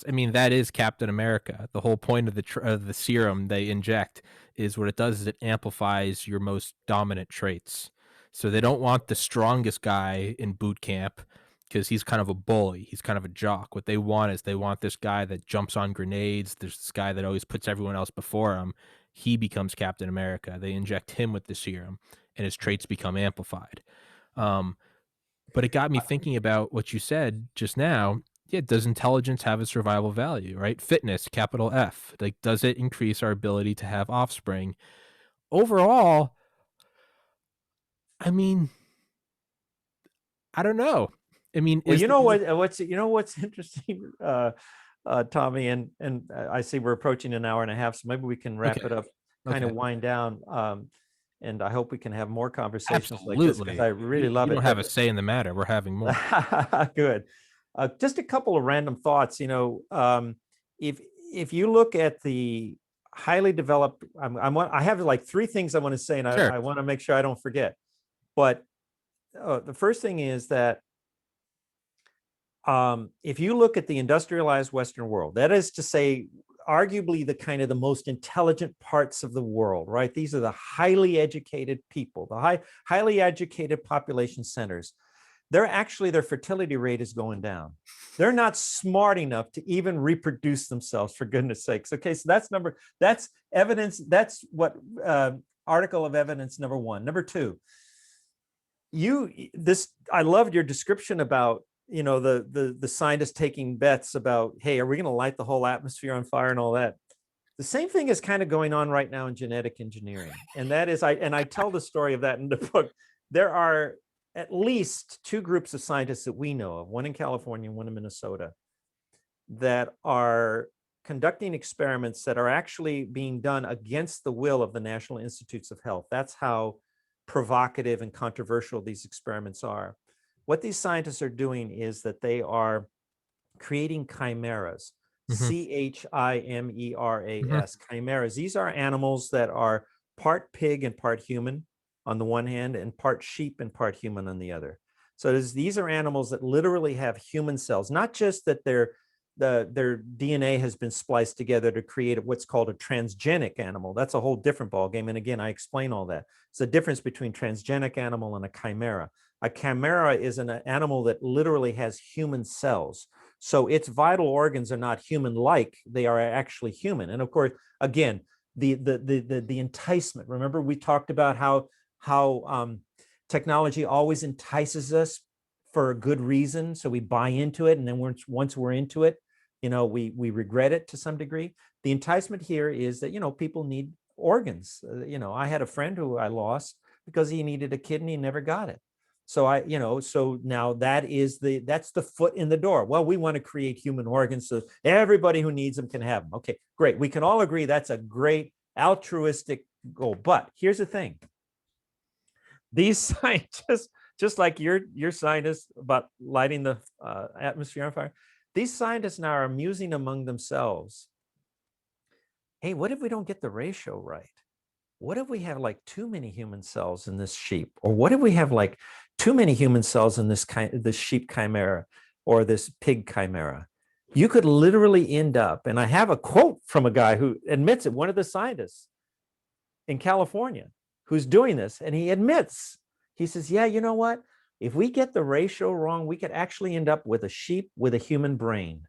I mean, that is Captain America. The whole point of the serum they inject is what it does is it amplifies your most dominant traits. So they don't want the strongest guy in boot camp because he's kind of a bully. He's kind of a jock. What they want is they want this guy that jumps on grenades. There's this guy that always puts everyone else before him. He becomes Captain America. They inject him with the serum, and his traits become amplified. But it got me thinking about what you said just now. Yeah, does intelligence have a survival value, right? Fitness, capital F. Like, does it increase our ability to have offspring? Overall, I mean, I don't know. I mean, well, what's interesting, Tommy, and I see we're approaching an hour and a half, so maybe we can wrap it up, kind of wind down. And I hope we can have more conversations like this, because I really love it. You don't have a say in the matter. We're having more. Good. Just a couple of random thoughts. If you look at the highly developed, I have like three things I want to say, and I want to make sure I don't forget. But the first thing is that if you look at the industrialized Western world, that is to say, arguably the kind of the most intelligent parts of the world, right? These are the highly educated people, the highly educated population centers. Their fertility rate is going down. They're not smart enough to even reproduce themselves, for goodness sakes. Okay, so that's evidence. That's what article of evidence number one. Number two, I loved your description about the scientists taking bets about, hey, are we going to light the whole atmosphere on fire and all that? The same thing is kind of going on right now in genetic engineering. And that is, I tell the story of that in the book. There are at least two groups of scientists that we know of, one in California and one in Minnesota, that are conducting experiments that are actually being done against the will of the National Institutes of Health. That's how provocative and controversial these experiments are. What these scientists are doing is that they are creating chimeras, chimeras, chimeras. These are animals that are part pig and part human on the one hand, and part sheep and part human on the other. So these are animals that literally have human cells, not just that their DNA has been spliced together to create what's called a transgenic animal. That's a whole different ballgame. And again, I explain all that. It's the difference between transgenic animal and a chimera. A chimera is an animal that literally has human cells. So its vital organs are not human-like, they are actually human. And of course, again, the enticement. Remember, we talked about how technology always entices us for a good reason. So we buy into it, and then once we're into it, we regret it to some degree. The enticement here is that, people need organs. I had a friend who I lost because he needed a kidney and never got it. So so now that's the foot in the door. Well, we want to create human organs so everybody who needs them can have them. Okay, great. We can all agree that's a great altruistic goal. But here's the thing. These scientists, just like your scientists about lighting the atmosphere on fire, these scientists now are musing among themselves. Hey, what if we don't get the ratio right? What if we have like too many human cells in this sheep? Or what if we have like too many human cells in this sheep chimera or this pig chimera? You could literally end up, and I have a quote from a guy who admits it, one of the scientists in California who's doing this, and he admits, he says, yeah, you know what? If we get the ratio wrong, we could actually end up with a sheep with a human brain.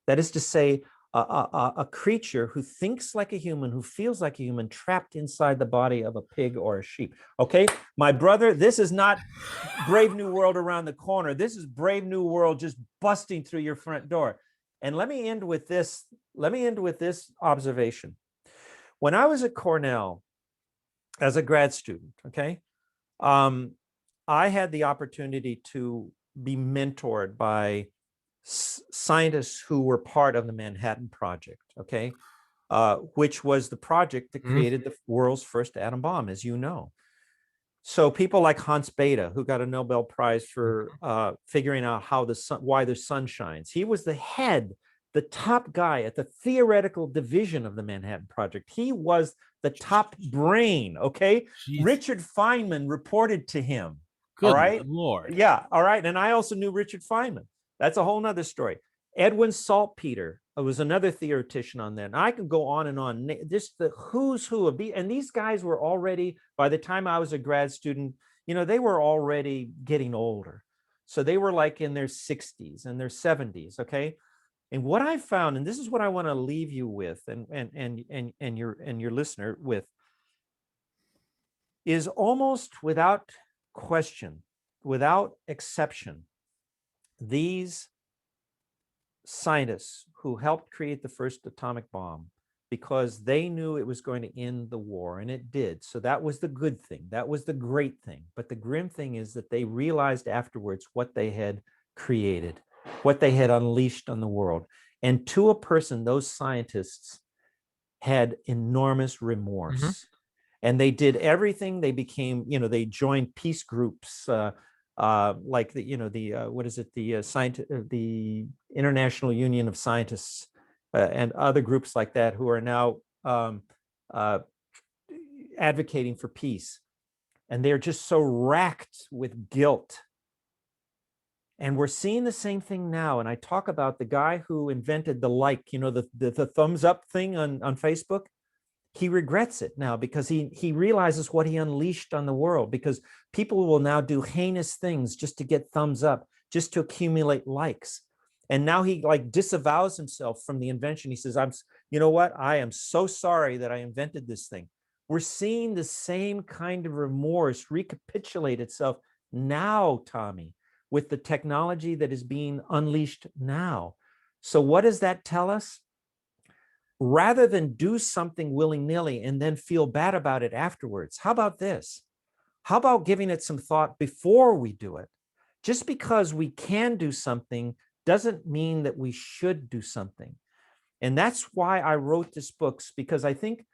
That is to say, a creature who thinks like a human, who feels like a human, trapped inside the body of a pig or a sheep. Okay, my brother, this is not Brave New World around the corner. This is Brave New World just busting through your front door. And let me end with this. Let me end with this observation. When I was at Cornell as a grad student, okay, I had the opportunity to be mentored by scientists who were part of the Manhattan Project, okay, which was the project that created the world's first atom bomb, as you know. So people like Hans Bethe, who got a Nobel Prize for figuring out how the sun, why the sun shines. He was the head, the top guy at the theoretical division of the Manhattan Project. He was the top brain. Okay. Jeez. Richard Feynman reported to him. Good all right. Lord. Yeah. All right. And I also knew Richard Feynman. That's a whole nother story. Edwin Saltpeter was another theoretician on that. And I can go on and on. Just the who's who of the, and these guys were already, by the time I was a grad student, you know, they were already getting older. So they were like in their 60s and their 70s. Okay. And what I found, and this is what I want to leave you with, and your listener with, is almost without question, without exception, these scientists who helped create the first atomic bomb, because they knew it was going to end the war, and it did. So that was the good thing. That was the great thing. But the grim thing is that they realized afterwards what they had created, what they had unleashed on the world. And to a person, those scientists had enormous remorse. Mm-hmm. And they did everything. They became, you know, they joined peace groups, like the, you know, the what is it, the International Union of Scientists, and other groups like that, who are now advocating for peace. And they're just so racked with guilt. And we're seeing the same thing now. And I talk about the guy who invented the like, you know, the thumbs up thing on Facebook. He regrets it now because he realizes what he unleashed on the world, because people will now do heinous things just to get thumbs up, just to accumulate likes. And now he like disavows himself from the invention. He says, you know what? I am so sorry that I invented this thing. We're seeing the same kind of remorse recapitulate itself now, Tommy, with the technology that is being unleashed now. So what does that tell us? Rather than do something willy-nilly and then feel bad about it afterwards, how about this? How about giving it some thought before we do it? Just because we can do something doesn't mean that we should do something. And that's why I wrote this book, because I think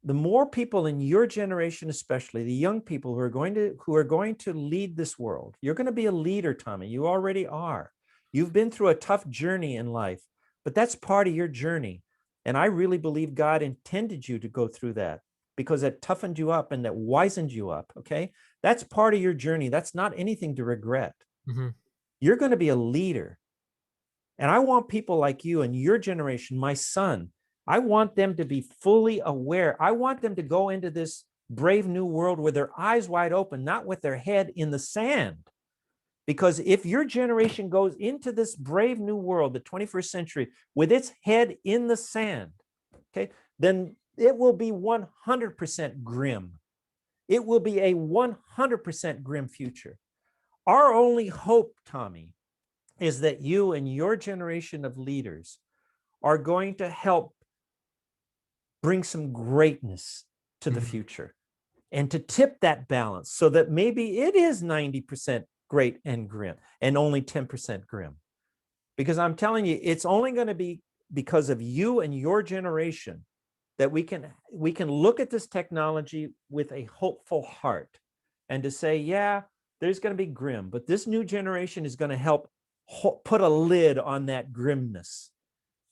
the more people in your generation, especially the young people who are going to lead this world, you're going to be a leader, Tommy. You already are. You've been through a tough journey in life, but that's part of your journey. And I really believe God intended you to go through that, because it toughened you up and that wisened you up. Okay. That's part of your journey. That's not anything to regret. Mm-hmm. You're going to be a leader. And I want people like you and your generation, my son, I want them to be fully aware. I want them to go into this brave new world with their eyes wide open, not with their head in the sand. Because if your generation goes into this brave new world, the 21st century, with its head in the sand, okay, then it will be 100% grim. It will be a 100% grim future. Our only hope, Tommy, is that you and your generation of leaders are going to help bring some greatness to the future, and to tip that balance so that maybe it is 90% great and grim and only 10% grim. Because I'm telling you, it's only going to be because of you and your generation that we can look at this technology with a hopeful heart and to say, yeah, there's going to be grim, but this new generation is going to help put a lid on that grimness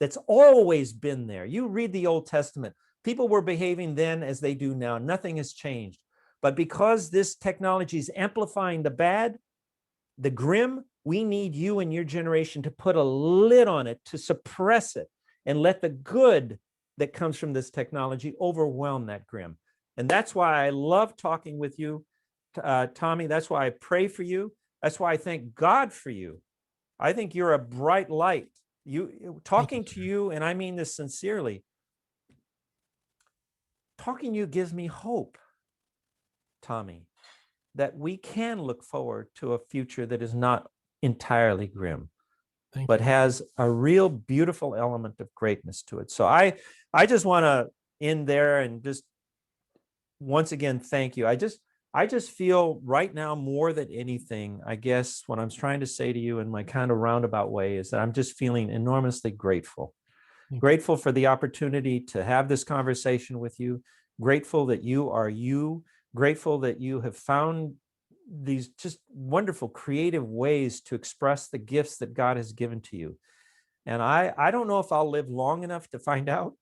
that's always been there. You read the Old Testament, people were behaving then as they do now. Nothing has changed. But because this technology is amplifying the bad, the grim, we need you and your generation to put a lid on it, to suppress it, and let the good that comes from this technology overwhelm that grim. And that's why I love talking with you, Tommy. That's why I pray for you. That's why I thank God for you. I think you're a bright light. Talking to you, and I mean this sincerely, talking to you gives me hope, Tommy, that we can look forward to a future that is not entirely grim, but has a real beautiful element of greatness to it. So I just want to end there and just once again thank you. I just feel right now more than anything, I guess what I'm trying to say to you in my kind of roundabout way is that I'm just feeling enormously grateful. Grateful for the opportunity to have this conversation with you. Grateful that you are you. grateful that you have found these just wonderful creative ways to express the gifts that God has given to you. And I don't know if I'll live long enough to find out,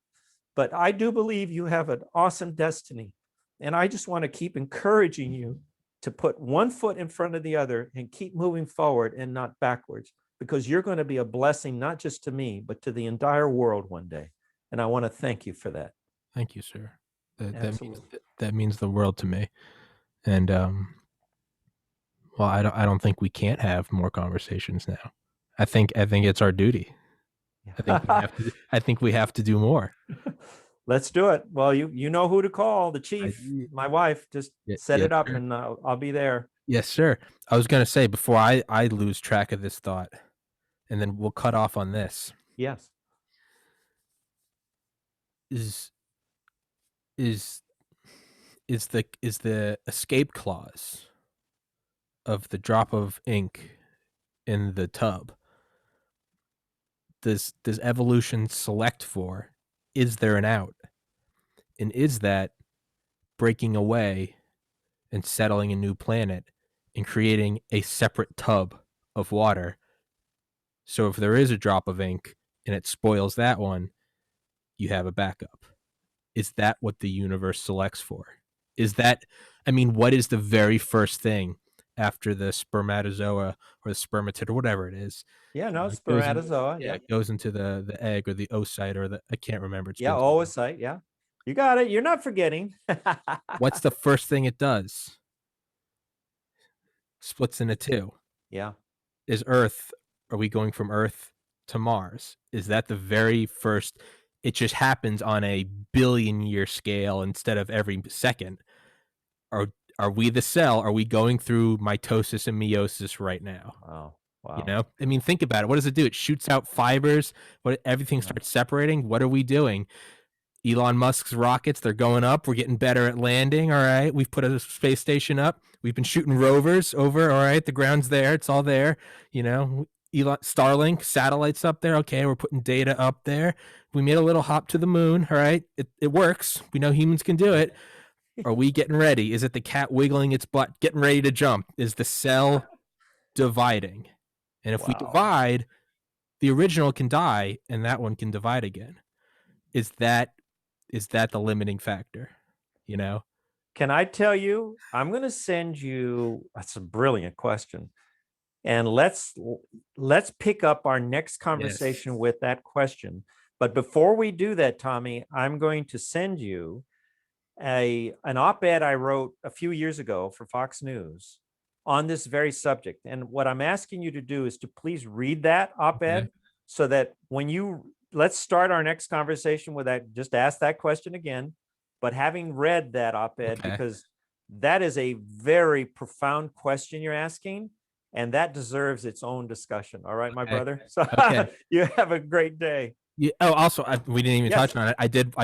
but I do believe you have an awesome destiny. And I just want to keep encouraging you to put one foot in front of the other and keep moving forward and not backwards, because you're going to be a blessing, not just to me, but to the entire world one day. And I want to thank you for that. Thank you, sir. Absolutely. That means the world to me. And well, I don't think we can't have more conversations now. I think it's our duty. I think we have to do more. Let's do it. Well, you know who to call. The chief, my wife, just set it up, and I'll be there. Yes, sir. I was gonna say, before I lose track of this thought, and then we'll cut off on this. Yes. Is the escape clause of the drop of ink in the tub, does evolution select for, is there an out? And is that breaking away and settling a new planet and creating a separate tub of water? So if there is a drop of ink and it spoils that one, you have a backup. Is that what the universe selects for? Is that, I mean, what is the very first thing after the spermatozoa or the spermatid or whatever it is? Yeah, no, spermatozoa. Yeah, it goes into the egg or the oocyte or I can't remember. Yeah, oocyte. Yeah, you got it. You're not forgetting. What's the first thing it does? Splits into two. Yeah. Is Earth, are we going from Earth to Mars? Is that the very first? It just happens on a billion-year scale instead of every second. Are we the cell? Are we going through mitosis and meiosis right now? Wow. You know, I mean, think about it. What does it do? It shoots out fibers. Everything starts separating. What are we doing? Elon Musk's rockets, they're going up. We're getting better at landing. All right. We've put a space station up. We've been shooting rovers over. All right. The ground's there. It's all there. You know, Starlink satellites up there. Okay. We're putting data up there. We made a little hop to the moon. All right. It works. We know humans can do it. Are we getting ready? Is it the cat wiggling its butt, getting ready to jump? Is the cell dividing? And if we divide, the original can die and that one can divide again. Is that the limiting factor? You know? Can I tell you, I'm going to send you, that's a brilliant question. And let's pick up our next conversation with that question. But before we do that, Tommy, I'm going to send you an op-ed I wrote a few years ago for Fox News on this very subject. And what I'm asking you to do is to please read that op-ed so that when let's start our next conversation with that, just ask that question again, but having read that op-ed, because that is a very profound question you're asking, and that deserves its own discussion. All right, my brother. So you have a great day. Yeah. Oh, also, we didn't even touch on it. I did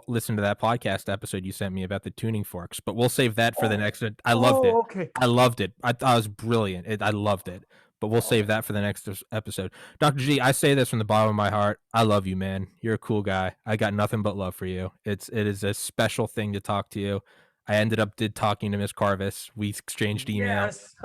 listen to that podcast episode you sent me about the tuning forks, but we'll save that for the next. I loved it. Okay. I loved it. I thought it was brilliant. I loved it. But we'll save that for the next episode. Dr. G, I say this from the bottom of my heart. I love you, man. You're a cool guy. I got nothing but love for you. It is a special thing to talk to you. I ended up talking to Miss Carvis. We exchanged emails.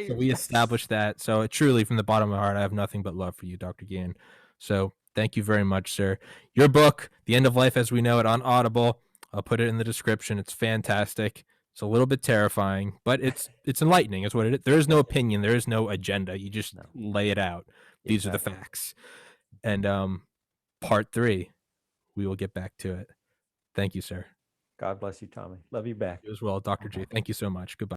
So we established that. So truly, from the bottom of my heart, I have nothing but love for you, Dr. Gian. So thank you very much, sir. Your book, The End of Life as We Know It, on Audible. I'll put it in the description. It's fantastic. It's a little bit terrifying, but it's enlightening. Is what it is. There is no opinion. There is no agenda. You just lay it out. These are the facts. And part 3, we will get back to it. Thank you, sir. God bless you, Tommy. Love you back. You as well, Dr. G. Thank you so much. Goodbye.